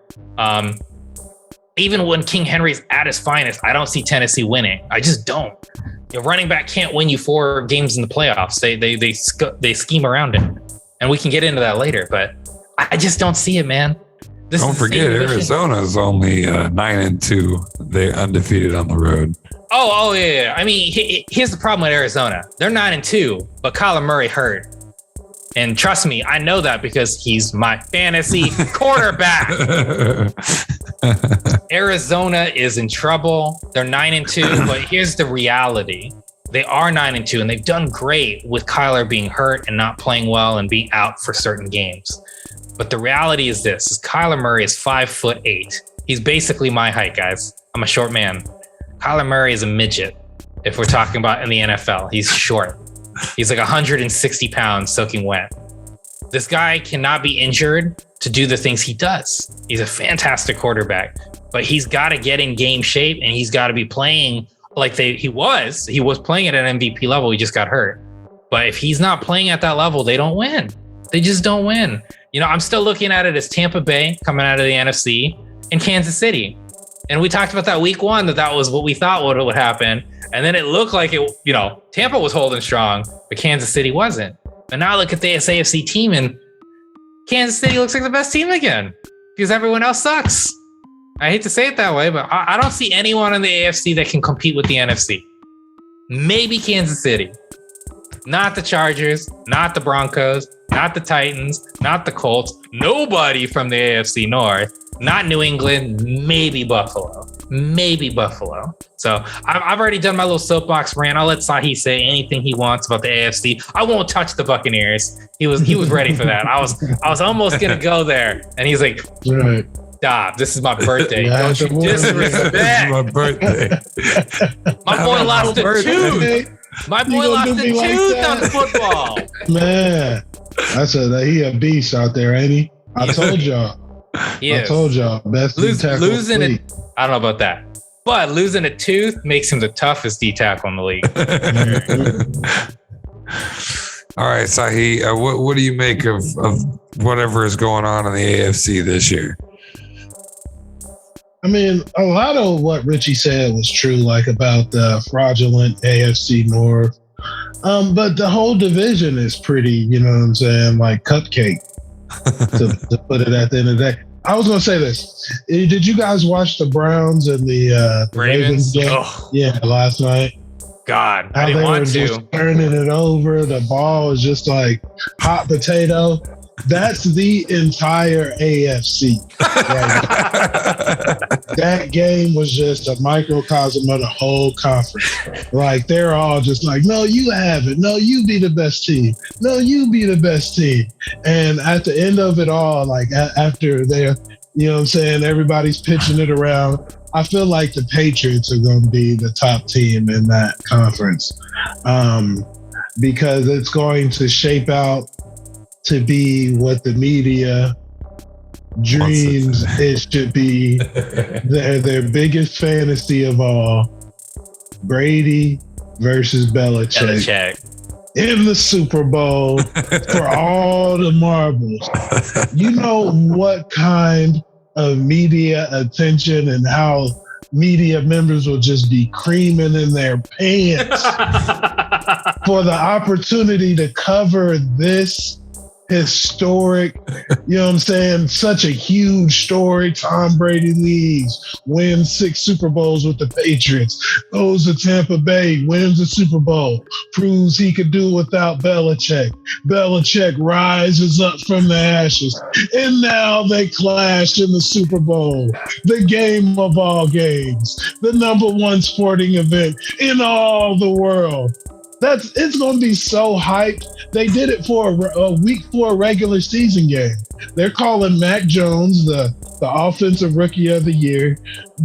Even when King Henry's at his finest, I don't see Tennessee winning. I just don't. Your running back can't win you 4 games in the playoffs. They scheme around it, and we can get into that later. But I just don't see it, man. Don't forget, Arizona's only 9-2. They're undefeated on the road. Oh yeah. I mean, here's the problem with Arizona. They're 9-2, but Kyler Murray hurt. And trust me, I know that because he's my fantasy quarterback. Arizona is in trouble. They're 9-2, but here's the reality. They are 9-2, and they've done great with Kyler being hurt and not playing well and being out for certain games. But the reality is this, is Kyler Murray is 5'8". He's basically my height, guys. I'm a short man. Kyler Murray is a midget, if we're talking about in the NFL. He's short. He's like 160 pounds soaking wet. This guy cannot be injured to do the things he does. He's a fantastic quarterback, but he's got to get in game shape, and he's got to be playing like he was playing at an MVP level. He just got hurt. But if he's not playing at that level, they don't win. They just don't win. You know, I'm still looking at it as Tampa Bay coming out of the NFC and Kansas City. And we talked about that week 1, that was what we thought would happen. And then it looked like it, Tampa was holding strong, but Kansas City wasn't. And now look at the AFC team, and Kansas City looks like the best team again because everyone else sucks. I hate to say it that way, but I don't see anyone in the AFC that can compete with the NFC. Maybe Kansas City. Not the Chargers, not the Broncos, not the Titans, not the Colts, nobody from the AFC North, not New England, maybe Buffalo. So I've already done my little soapbox rant. I'll let Sahe say anything he wants about the AFC. I won't touch the Buccaneers. He was ready for that. I was almost gonna go there, and he's like, right. Stop! This is my birthday. Yeah, Don't you disrespect? This is my birthday. My boy lost a tooth. My boy lost a tooth on football. Man, he a beast out there, ain't he? I told y'all. Yes. I told y'all. Best losing it. I don't know about that. But losing a tooth makes him the toughest D tackle in the league. All right, Sahe, what do you make of whatever is going on in the AFC this year? I mean, a lot of what Richie said was true, like about the fraudulent AFC North. But the whole division is pretty, you know what I'm saying, like cupcake, to put it at the end of the day. I was going to say this. Did you guys watch the Browns and the Ravens game? Oh. Yeah, last night. God, How I didn't they want were to. just turning it over. The ball was just like hot potato. That's the entire AFC. That game was just a microcosm of the whole conference. Like, they're all just like, no, you have it. No, you be the best team. No, you be the best team. And at the end of it all, like after they're, you know what I'm saying, everybody's pitching it around. I feel like the Patriots are going to be the top team in that conference, because it's going to shape out to be what the media dreams it should be. Their biggest fantasy of all: Brady versus Belichick in the Super Bowl for all the marbles. You know what kind of media attention and how media members will just be creaming in their pants for the opportunity to cover this historic, you know what I'm saying, such a huge story. Tom Brady leaves, wins 6 Super Bowls with the Patriots, goes to Tampa Bay, wins the Super Bowl, proves he could do without Belichick. Belichick rises up from the ashes, and now they clash in the Super Bowl, the game of all games, the #1 sporting event in all the world. It's going to be so hyped. They did it for a week 4 regular season game. They're calling Mac Jones the offensive rookie of the year.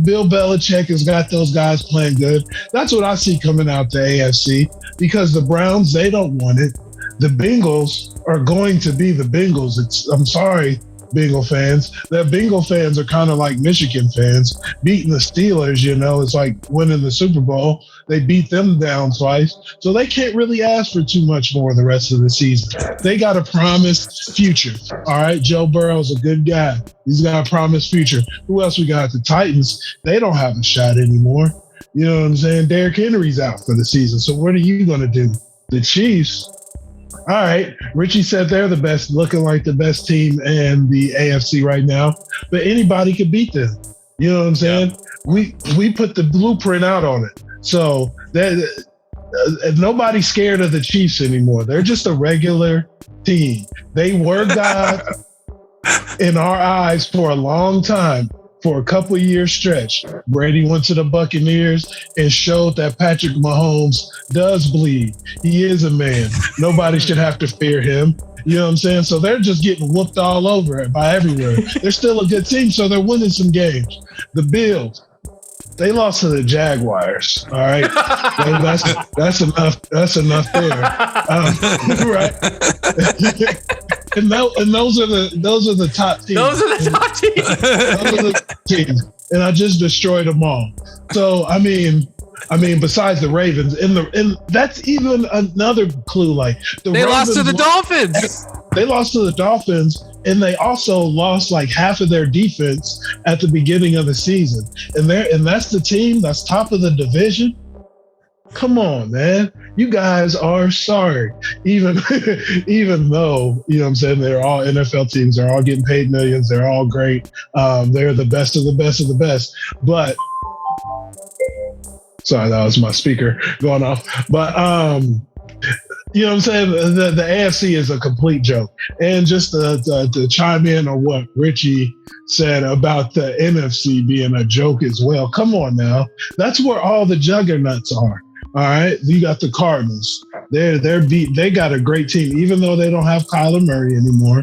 Bill Belichick has got those guys playing good. That's what I see coming out the AFC, because the Browns, they don't want it. The Bengals are going to be the Bengals. I'm sorry, Bengal fans. The Bengal fans are kind of like Michigan fans. Beating the Steelers, you know, it's like winning the Super Bowl. They beat them down twice. So they can't really ask for too much more the rest of the season. They got a promised future. All right, Joe Burrow's a good guy. He's got a promised future. Who else we got? The Titans, they don't have a shot anymore. You know what I'm saying? Derrick Henry's out for the season. So what are you going to do? The Chiefs, all right, Richie said they're the best, looking like the best team in the AFC right now, but anybody could beat them. You know what I'm saying? Yeah. We put the blueprint out on it. So nobody's scared of the Chiefs anymore. They're just a regular team. They were God in our eyes for a long time. For a couple years stretch, Brady went to the Buccaneers and showed that Patrick Mahomes does bleed. He is a man. Nobody should have to fear him. You know what I'm saying? So they're just getting whooped all over it by everywhere. They're still a good team, so they're winning some games. The Bills, they lost to the Jaguars. All right, that's enough. That's enough there, right? And those are the top teams. Those are the top teams. Those are the teams. And I just destroyed them all. So I mean, besides the Ravens, and that's even another clue. Like they lost to the Dolphins. They lost to the Dolphins, and they also lost like half of their defense at the beginning of the season. And that's the team that's top of the division. Come on, man. You guys are sorry. Even though, you know what I'm saying, they're all NFL teams, they're all getting paid millions, they're all great. They're the best of the best of the best. But sorry, that was my speaker going off. But you know what I'm saying? The AFC is a complete joke. And just to chime in on what Richie said about the NFC being a joke as well. Come on now. That's where all the juggernauts are. All right, you got the Cardinals. They got a great team, even though they don't have Kyler Murray anymore.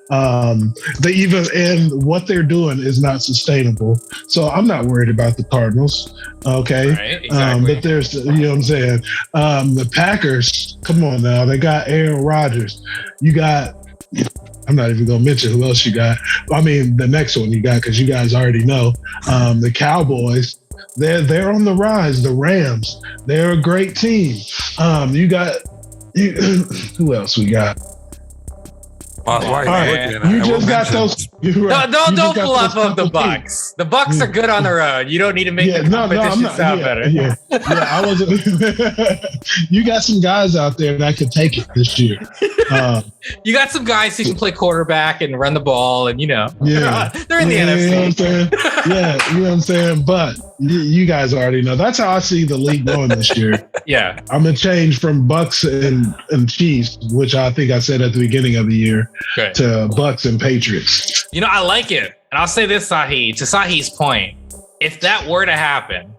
And what they're doing is not sustainable. So I'm not worried about the Cardinals. Okay, right, exactly. But there's, you know what I'm saying. The Packers. Come on now, they got Aaron Rodgers. You got. I'm not even gonna mention who else you got. I mean, the next one you got, because you guys already know. The Cowboys. they're on the rise. The Rams, they're a great team. Who else we got? You just got those. Don't pull up of the Bucks. The Bucks are good on their own. You don't need to make the competition sound better. Yeah, I wasn't. You got some guys out there that could take it this year. You got some guys who can play quarterback and run the ball, and they're in the NFC. You know what I'm saying? Yeah, you know what I'm saying. But you guys already know. That's how I see the league going this year. Yeah, I'm gonna change from Bucks and Chiefs, which I think I said at the beginning of the year, to Bucks and Patriots. I like it, and I'll say this, Sahe. To Sahe's point, if that were to happen,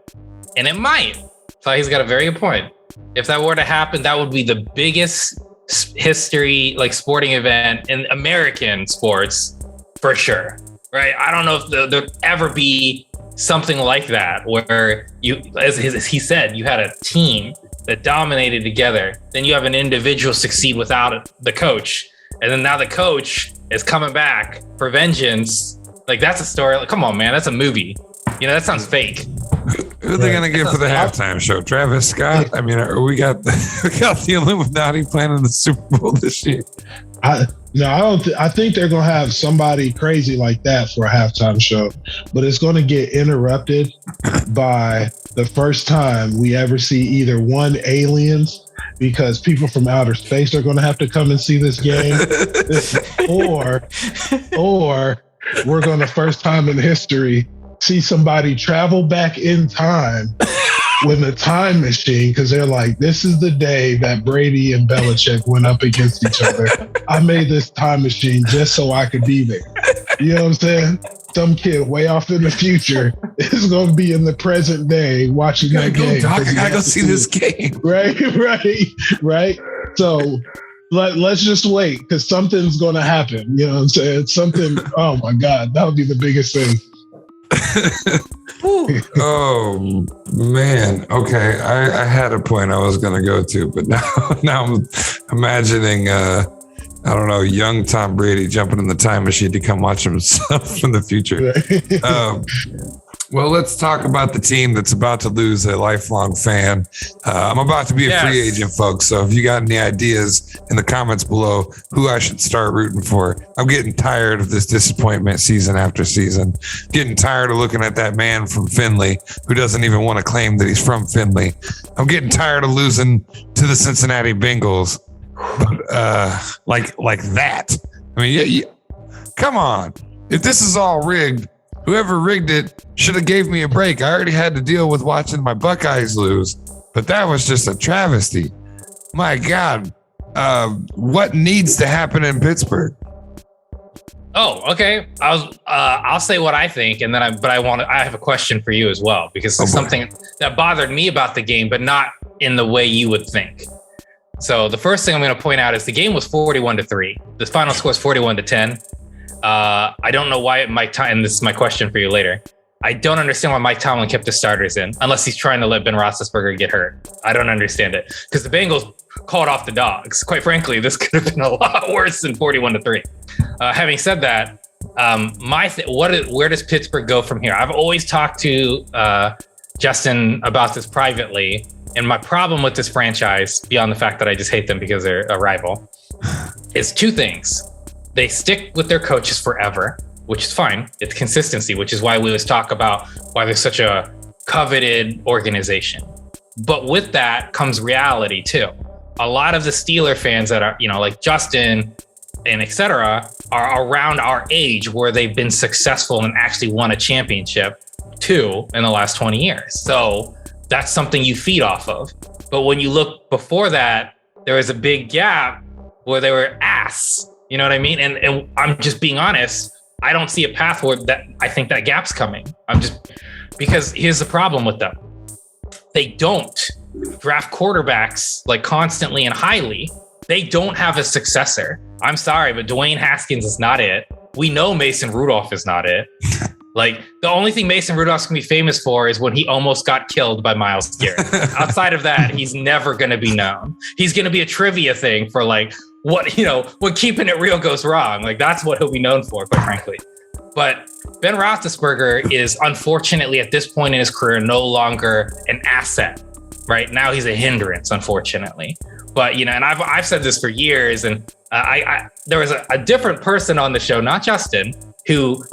and it might, Sahe's got a very good point. If that were to happen, that would be the biggest history sporting event in American sports for sure, right? I don't know if there'll ever be something like that where you, as he said, you had a team that dominated together, then you have an individual succeed without the coach, and then now the coach is coming back for vengeance. That's a story. Come on, man, that's a movie. That sounds fake. Who are they going to get for the halftime show? Travis Scott? I mean, we got the Illuminati playing in the Super Bowl this year. I think they're going to have somebody crazy like that for a halftime show, but it's going to get interrupted by the first time we ever see either one, aliens, because people from outer space are going to have to come and see this game, or we're going to first time in history see somebody travel back in time with a time machine, because they're like, this is the day that Brady and Belichick went up against each other. I made this time machine just so I could be there. You know what I'm saying? Some kid way off in the future is going to be in the present day watching that game. Doc, I gotta go see this game. Right. So let's just wait, because something's going to happen. You know what I'm saying? Something. Oh my God, that would be the biggest thing. Oh man. Okay. I had a point I was going to go to, but now I'm imagining, I don't know, young Tom Brady jumping in the time machine to come watch himself in the future. Well, let's talk about the team that's about to lose a lifelong fan. I'm about to be a free agent, folks. So if you got any ideas in the comments below who I should start rooting for, I'm getting tired of this disappointment season after season. Getting tired of looking at that man from Findlay who doesn't even want to claim that he's from Findlay. I'm getting tired of losing to the Cincinnati Bengals. Like that. I mean, come on. If this is all rigged, whoever rigged it should have gave me a break. I already had to deal with watching my Buckeyes lose, but that was just a travesty. My God, what needs to happen in Pittsburgh? Oh, okay. I'll say what I think, and then I have a question for you as well, because it's something that bothered me about the game, but not in the way you would think. So the first thing I'm going to point out is the game was 41-3. The final score is 41-10. I don't know why Mike Tomlin, and this is my question for you later. I don't understand why Mike Tomlin kept the starters in, unless he's trying to let Ben Roethlisberger get hurt. I don't understand it, because the Bengals called off the dogs. Quite frankly, this could have been a lot worse than 41-3. Having said that, where does Pittsburgh go from here? I've always talked to Justin about this privately, and my problem with this franchise, beyond the fact that I just hate them because they're a rival, is two things. They stick with their coaches forever, which is fine. It's consistency, which is why we always talk about why there's such a coveted organization. But with that comes reality too. A lot of the Steeler fans that are, like Justin and et cetera, are around our age where they've been successful and actually won a championship too in the last 20 years. So that's something you feed off of. But when you look before that, there was a big gap where they were ass. You know what I mean? And I'm just being honest. I don't see a path where that I think that gap's coming. Because here's the problem with them. They don't draft quarterbacks constantly and highly. They don't have a successor. I'm sorry, but Dwayne Haskins is not it. We know Mason Rudolph is not it. The only thing Mason Rudolph's gonna be famous for is when he almost got killed by Myles Garrett. Outside of that, he's never gonna be known. He's gonna be a trivia thing for when keeping it real goes wrong. That's what he'll be known for, quite frankly. But Ben Roethlisberger is unfortunately at this point in his career no longer an asset. Right now, he's a hindrance, unfortunately. But and I've said this for years, and there was a different person on the show, not Justin, who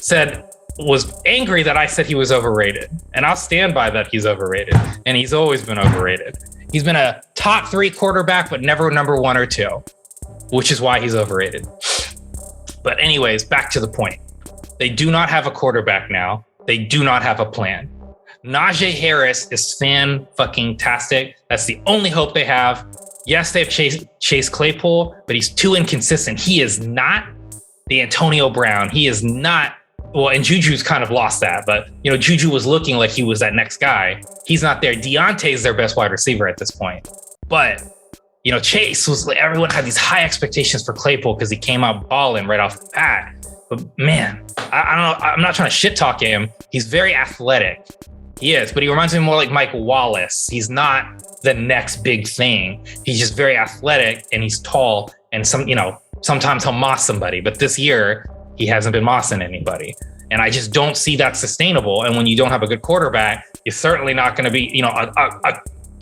was angry that I said he was overrated, and I'll stand by that. He's overrated, and he's always been overrated. He's been a top 3 quarterback, but never number 1 or 2, which is why he's overrated. But anyways, back to the point. They do not have a quarterback now. They do not have a plan. Najee Harris is fan-fucking-tastic. That's the only hope they have. Yes, they have Chase Claypool, but he's too inconsistent. He is not the Antonio Brown. He is not. Well, and Juju's kind of lost that, but Juju was looking like he was that next guy. He's not there. Deontay's their best wide receiver at this point. But Chase was like, everyone had these high expectations for Claypool because he came out balling right off the bat. But man, I don't know. I'm not trying to shit talk him. He's very athletic. He is, but he reminds me more like Mike Wallace. He's not the next big thing. He's just very athletic and he's tall. And sometimes he'll moss somebody. But this year, he hasn't been mossing anybody. And I just don't see that sustainable. And when you don't have a good quarterback, you're certainly not going to be,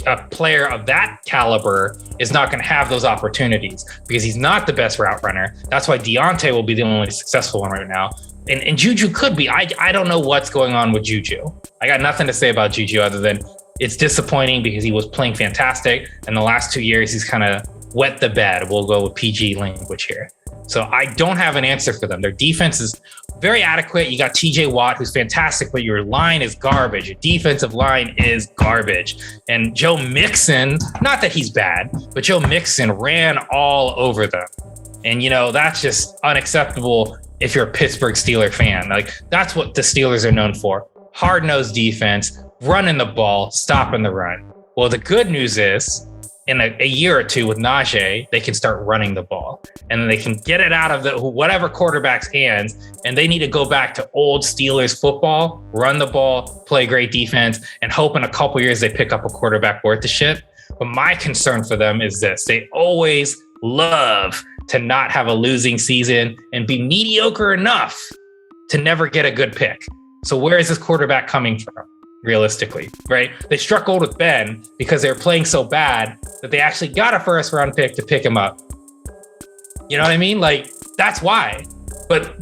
a player of that caliber is not going to have those opportunities because he's not the best route runner. That's why Deontay will be the only successful one right now. And Juju could be. I don't know what's going on with Juju. I got nothing to say about Juju other than it's disappointing because he was playing fantastic. And the last 2 years, he's kind of wet the bed. We'll go with PG language here. So I don't have an answer for them. Their defense is very adequate. You got TJ Watt, who's fantastic, but your line is garbage. Your defensive line is garbage. And Joe Mixon, not that he's bad, but Joe Mixon ran all over them. And, that's just unacceptable if you're a Pittsburgh Steelers fan. Like, that's what the Steelers are known for. Hard-nosed defense, running the ball, stopping the run. Well, the good news is, in a year or two with Najee, they can start running the ball. And then they can get it out of whatever quarterback's hands, and they need to go back to old Steelers football, run the ball, play great defense, and hope in a couple years they pick up a quarterback worth the shit. But my concern for them is this. They always love to not have a losing season and be mediocre enough to never get a good pick. So where is this quarterback coming from, realistically, right? They struck gold with Ben because they were playing so bad that they actually got a first round pick to pick him up. You know what I mean? Like, that's why. But,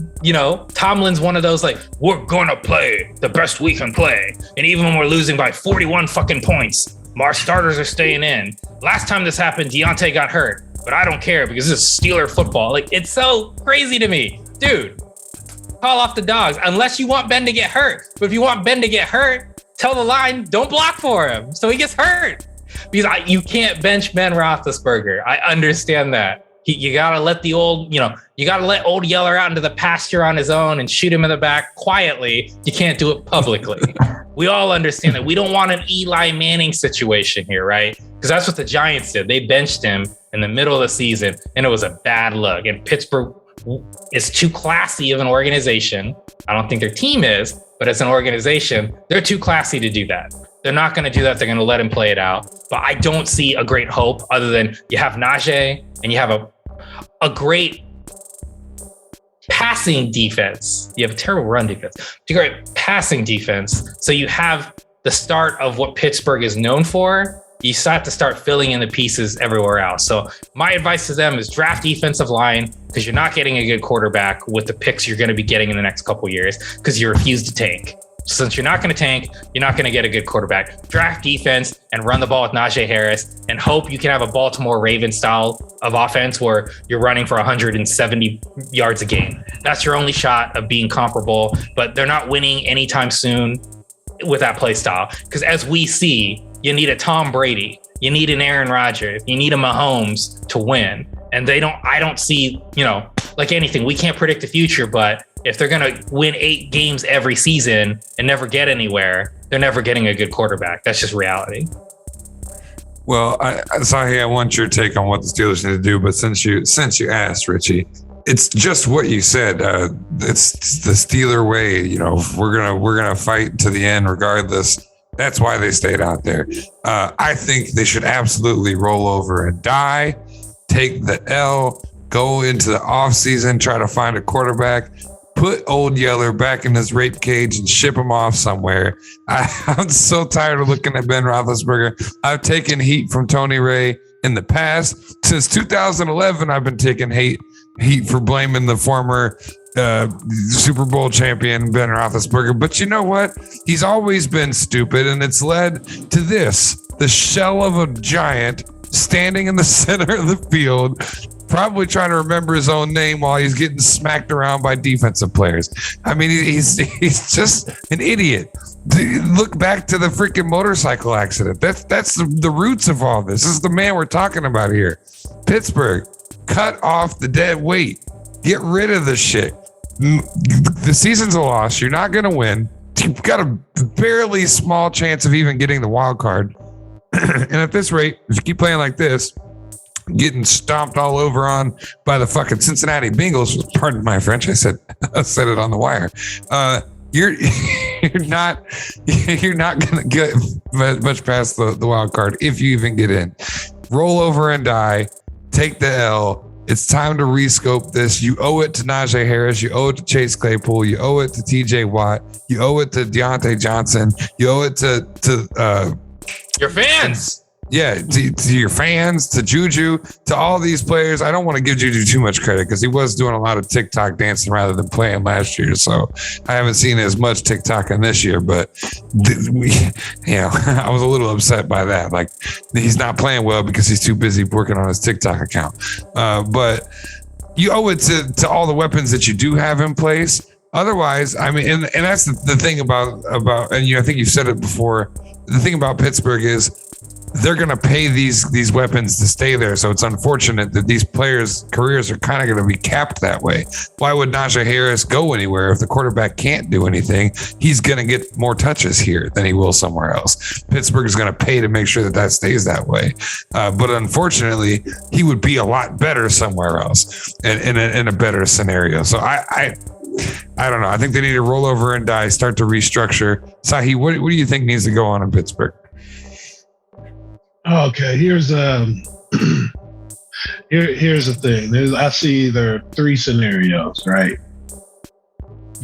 Tomlin's one of those, like, we're going to play the best we can play. And even when we're losing by 41 fucking points, our starters are staying in. Last time this happened, Deontay got hurt. But I don't care because this is Steeler football. Like, it's so crazy to me. Dude, call off the dogs unless you want Ben to get hurt. But if you want Ben to get hurt, tell the line, don't block for him so he gets hurt. Because you can't bench Ben Roethlisberger. I understand that. You got to let you got to let old Yeller out into the pasture on his own and shoot him in the back quietly. You can't do it publicly. We all understand that. We don't want an Eli Manning situation here, right? Because that's what the Giants did. They benched him in the middle of the season, and it was a bad look. And Pittsburgh is too classy of an organization. I don't think their team is, but as an organization, they're too classy to do that. They're not going to do that. They're going to let him play it out. But I don't see a great hope other than you have Najee and you have a great passing defense. You have a terrible run defense. You have a great passing defense. So you have the start of what Pittsburgh is known for. You have to start filling in the pieces everywhere else. So my advice to them is draft defensive line because you're not getting a good quarterback with the picks you're going to be getting in the next couple of years because you refuse to tank. Since you're not going to tank, you're not going to get a good quarterback. Draft defense and run the ball with Najee Harris and hope you can have a Baltimore Ravens style of offense where you're running for 170 yards a game. That's your only shot of being comparable, but they're not winning anytime soon with that play style. Because as we see, you need a Tom Brady, you need an Aaron Rodgers, you need a Mahomes to win. And I don't see, like anything, we can't predict the future, but if they're going to win 8 games every season and never get anywhere, they're never getting a good quarterback. That's just reality. Well, Sahe, I want your take on what the Steelers need to do, but since you asked, Richie, it's just what you said. It's the Steeler way. We're gonna fight to the end regardless. That's why they stayed out there. I think they should absolutely roll over and die, take the L, go into the offseason, try to find a quarterback. put Old Yeller back in his rape cage and ship him off somewhere. I'm so tired of looking at Ben Roethlisberger. I've taken heat from Tony Ray in the past. Since 2011, I've been taking heat for blaming the former Super Bowl champion Ben Roethlisberger. But you know what? He's always been stupid, and it's led to this: the shell of a giant standing in the center of the field, probably trying to remember his own name while he's getting smacked around by defensive players. I mean, he's just an idiot. Look back to the freaking motorcycle accident. That's the roots of all this. This is the man we're talking about here. Pittsburgh, cut off the dead weight. Get rid of the shit. The season's a loss. You're not going to win. You've got a barely small chance of even getting the wild card. And at this rate, if you keep playing like this, getting stomped all over on by the fucking Cincinnati Bengals, pardon my French, I said it on the wire. You're not gonna get much past the wild card if you even get in. Roll over and die. Take the L. It's time to rescope this. You owe it to Najee Harris. You owe it to Chase Claypool. You owe it to TJ Watt. You owe it to Deontay Johnson. You owe it to your fans. Yeah, to your fans, to Juju, to all these players. I don't want to give Juju too much credit because he was doing a lot of TikTok dancing rather than playing last year. So I haven't seen as much TikTok in this year, but I was a little upset by that. Like, he's not playing well because he's too busy working on his TikTok account. But you owe it to all the weapons that you do have in place. Otherwise, I mean, and that's the thing about, and I think you've said it before. The thing about Pittsburgh is they're going to pay these weapons to stay there. So it's unfortunate that these players' careers are kind of going to be capped that way. Why would Najee Harris go anywhere if the quarterback can't do anything? He's going to get more touches here than he will somewhere else. Pittsburgh is going to pay to make sure that stays that way. But unfortunately, he would be a lot better somewhere else in a better scenario. So I don't know. I think they need to roll over and die, start to restructure. Sahe, what do you think needs to go on in Pittsburgh? Okay, here's here's the thing. I see there are three scenarios, right?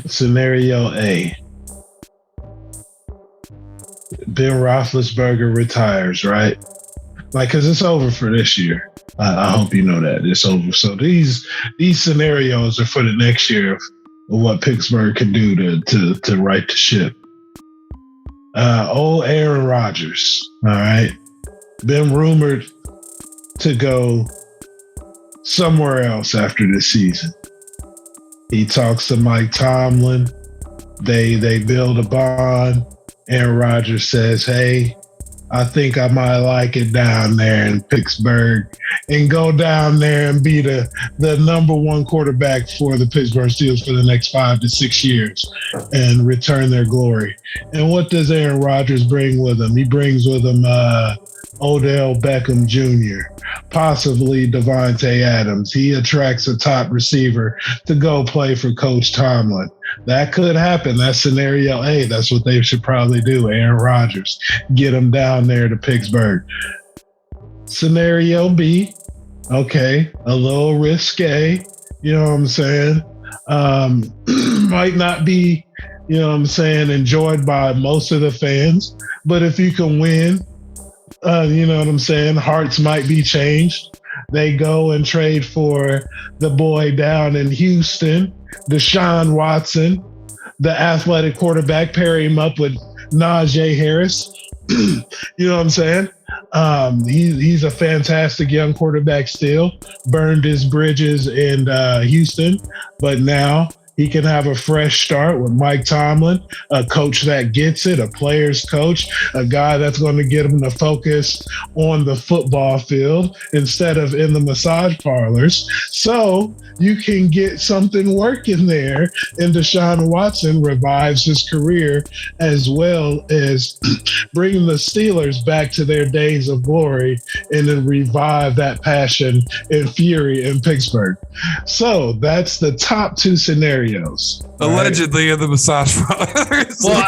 Scenario A: Ben Roethlisberger retires, right? Like, because it's over for this year. I hope you know that it's over. So these scenarios are for the next year of what Pittsburgh can do to right the ship. Old Aaron Rodgers, all right, been rumored to go somewhere else after this season. He talks to Mike Tomlin. They build a bond. Aaron Rodgers says, "Hey, I think I might like it down there in Pittsburgh," and go down there and be the number one quarterback for the Pittsburgh Steelers for the next 5 to 6 years and return their glory. And what does Aaron Rodgers bring with him? He brings with him Odell Beckham Jr., possibly Devontae Adams. He attracts a top receiver to go play for Coach Tomlin. That could happen. That's scenario A. That's what they should probably do. Aaron Rodgers, get him down there to Pittsburgh. Scenario B, okay, a little risque, you know what I'm saying? Might not be, you know what I'm saying, enjoyed by most of the fans, but if you can win, you know what I'm saying, hearts might be changed. They go and trade for the boy down in Houston, Deshaun Watson, the athletic quarterback, pair him up with Najee Harris. You know what I'm saying? He's a fantastic young quarterback still, burned his bridges in Houston, but now he can have a fresh start with Mike Tomlin, a coach that gets it, a player's coach, a guy that's going to get him to focus on the football field instead of in the massage parlors. So you can get something working there, and Deshaun Watson revives his career as well as bringing the Steelers back to their days of glory and then revive that passion and fury in Pittsburgh. So that's the top two scenarios. Allegedly in the massage parlors. Well,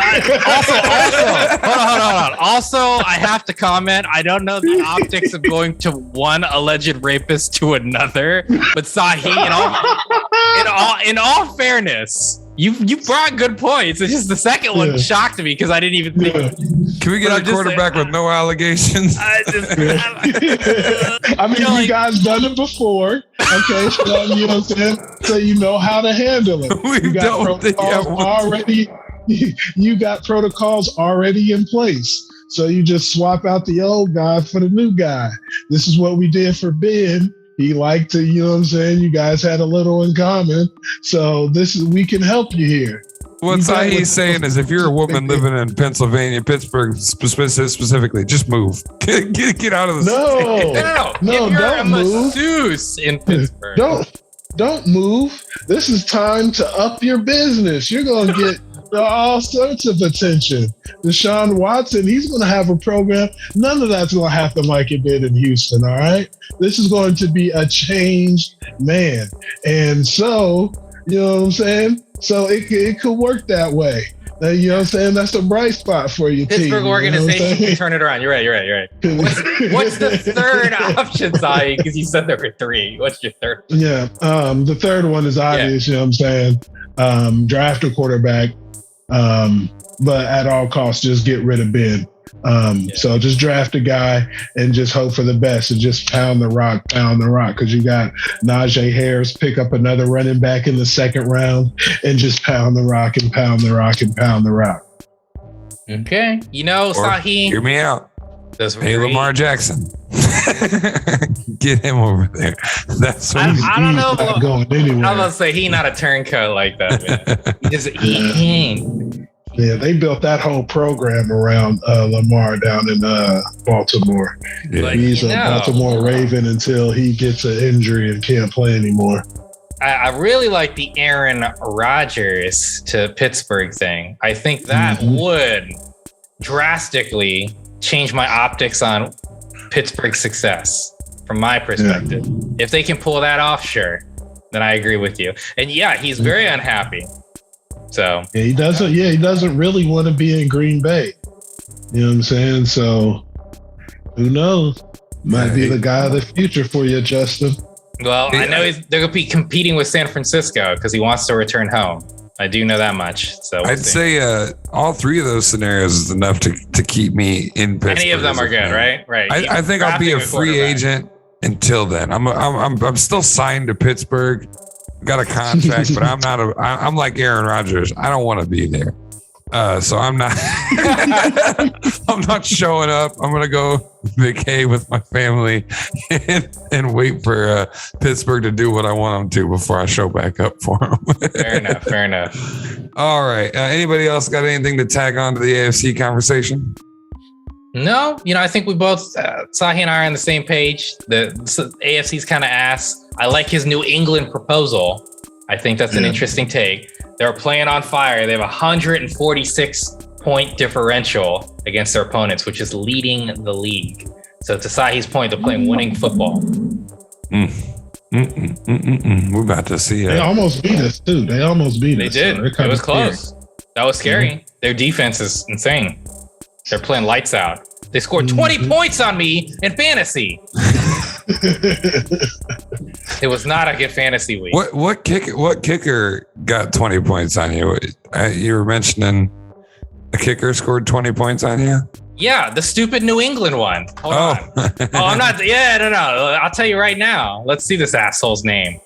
hold on. Also, I have to comment. I don't know the optics of going to one alleged rapist to another, but Sahe, in all fairness, you brought good points. It's just the second one shocked me because I didn't even think. Can we get a quarterback with no allegations? I mean, you guys done it before. Okay, so you know what I'm saying? So you know how to handle it. You got protocols already in place. So you just swap out the old guy for the new guy. This is what we did for Ben. He liked to, you know what I'm saying? You guys had a little in common. So we can help you here. What Sahe's saying is if you're a woman living in Pennsylvania, Pittsburgh specifically, just move. Get out of the state. No, don't move. Masseuse in Pittsburgh. Don't move. This is time to up your business. You're going to get all sorts of attention. Deshaun Watson, he's going to have a program. None of that's going to happen like it did in Houston, all right? This is going to be a changed man. And so, you know what I'm saying? So it could work that way. You know what I'm saying? That's a bright spot for you. Pittsburgh organization can turn it around. You're right. What's the third option, Sahe? Because you said there were three. What's your third? Yeah. The third one is obvious, you know what I'm saying? Draft a quarterback. But at all costs, just get rid of Ben. So just draft a guy and just hope for the best and just pound the rock. Because you got Najee Harris, pick up another running back in the second round and just pound the rock. Okay. You know, Sahe. Hear me out. Hey, Lamar Jackson. Get him over there. That's what I don't know. Not going anywhere. I'm going to say he's not a turncoat like that, man. Yeah, they built that whole program around Lamar down in Baltimore. Yeah. He's a Baltimore Raven until he gets an injury and can't play anymore. I really like the Aaron Rodgers to Pittsburgh thing. I think that would drastically change my optics on Pittsburgh's success from my perspective. If they can pull that off, sure, then I agree with you. And yeah, he's very unhappy. So he doesn't really want to be in Green Bay. You know what I'm saying? So who knows? Might be the guy of the future for you, Justin. Well, I know they're going to be competing with San Francisco because he wants to return home. I do know that much. So I'd say all three of those scenarios is enough to keep me in Pittsburgh. Any of them are good, right? Right. I think I'll be a free agent until then. I'm still signed to Pittsburgh. Got a contract, but I'm like Aaron Rodgers. I don't want to be there. So I'm not I'm not showing up. I'm going to go vacay with my family and wait for Pittsburgh to do what I want them to before I show back up for them. Fair enough. All right. Anybody else got anything to tag on to the AFC conversation? No, I think we both, Sahe and I are on the same page. The AFC's kind of ass. I like his New England proposal. I think that's an interesting take. They're playing on fire. They have a 146-point differential against their opponents, which is leading the league. So to Sahi's point, they're playing winning football. We're about to see it. They almost beat us, too. They did. So it was close. That was scary. Their defense is insane. They're playing lights out. They scored 20 points on me in fantasy. It was not a good fantasy week. What kicker got 20 points on you? You were mentioning a kicker scored 20 points on you? Yeah, the stupid New England one. Hold on. I'm not. Yeah, no. I'll tell you right now. Let's see this asshole's name.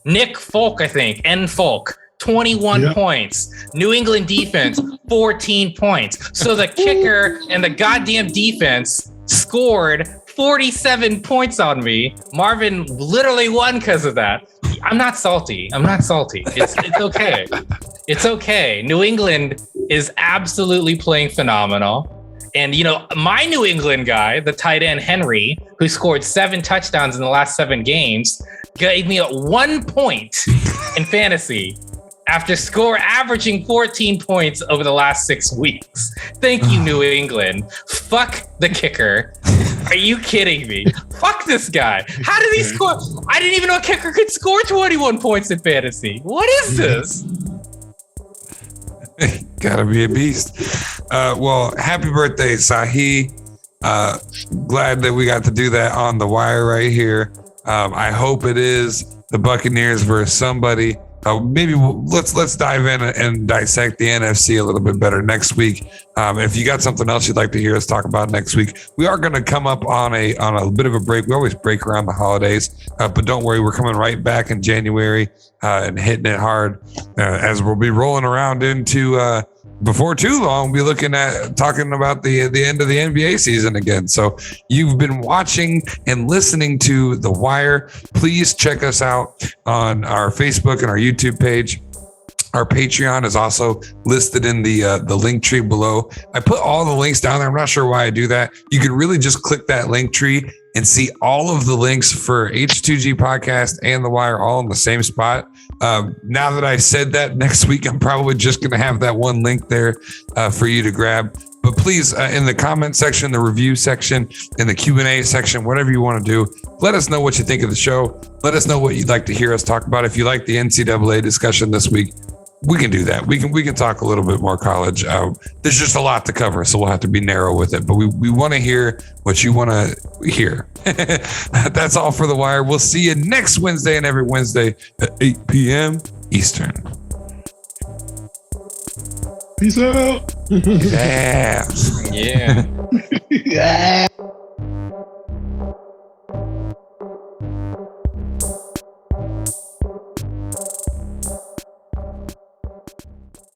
Nick Folk, I think. N Folk. 21 points. New England defense, 14 points. So the kicker and the goddamn defense scored 47 points on me. Marvin literally won because of that. I'm not salty. It's okay. It's okay. New England is absolutely playing phenomenal. And, my New England guy, the tight end Henry, who scored 7 touchdowns in the last 7 games, gave me 1 point in fantasy after averaging 14 points over the last 6 weeks. Thank you, New England. Fuck the kicker. Are you kidding me? Fuck this guy. How did he score? I didn't even know a kicker could score 21 points in fantasy. What is this? Gotta be a beast. Well, happy birthday, Sahe. Glad that we got to do that on the wire right here. I hope it is the Buccaneers versus somebody. Maybe let's dive in and dissect the NFC a little bit better next week. If you got something else you'd like to hear us talk about next week, we are going to come up on a bit of a break. We always break around the holidays, but don't worry, we're coming right back in January and hitting it hard as we'll be rolling around into. Before too long, we'll be looking at talking about the end of the NBA season again. So you've been watching and listening to The Wire. Please check us out on our Facebook and our YouTube page. Our Patreon is also listed in the link tree below. I put all the links down there. I'm not sure why I do that. You can really just click that link tree and see all of the links for H2G Podcast and The Wire all in the same spot. Now that I said that, next week I'm probably just going to have that one link there for you to grab. But please, in the comment section, the review section, in the Q&A section, whatever you want to do, let us know what you think of the show. Let us know what you'd like to hear us talk about. If you like the NCAA discussion this week, we can do that. We can talk a little bit more college. There's just a lot to cover, so we'll have to be narrow with it. But we want to hear what you want to hear. That's all for The Wire. We'll see you next Wednesday and every Wednesday at 8 p.m. Eastern. Peace out. Yeah. Yeah. Yeah.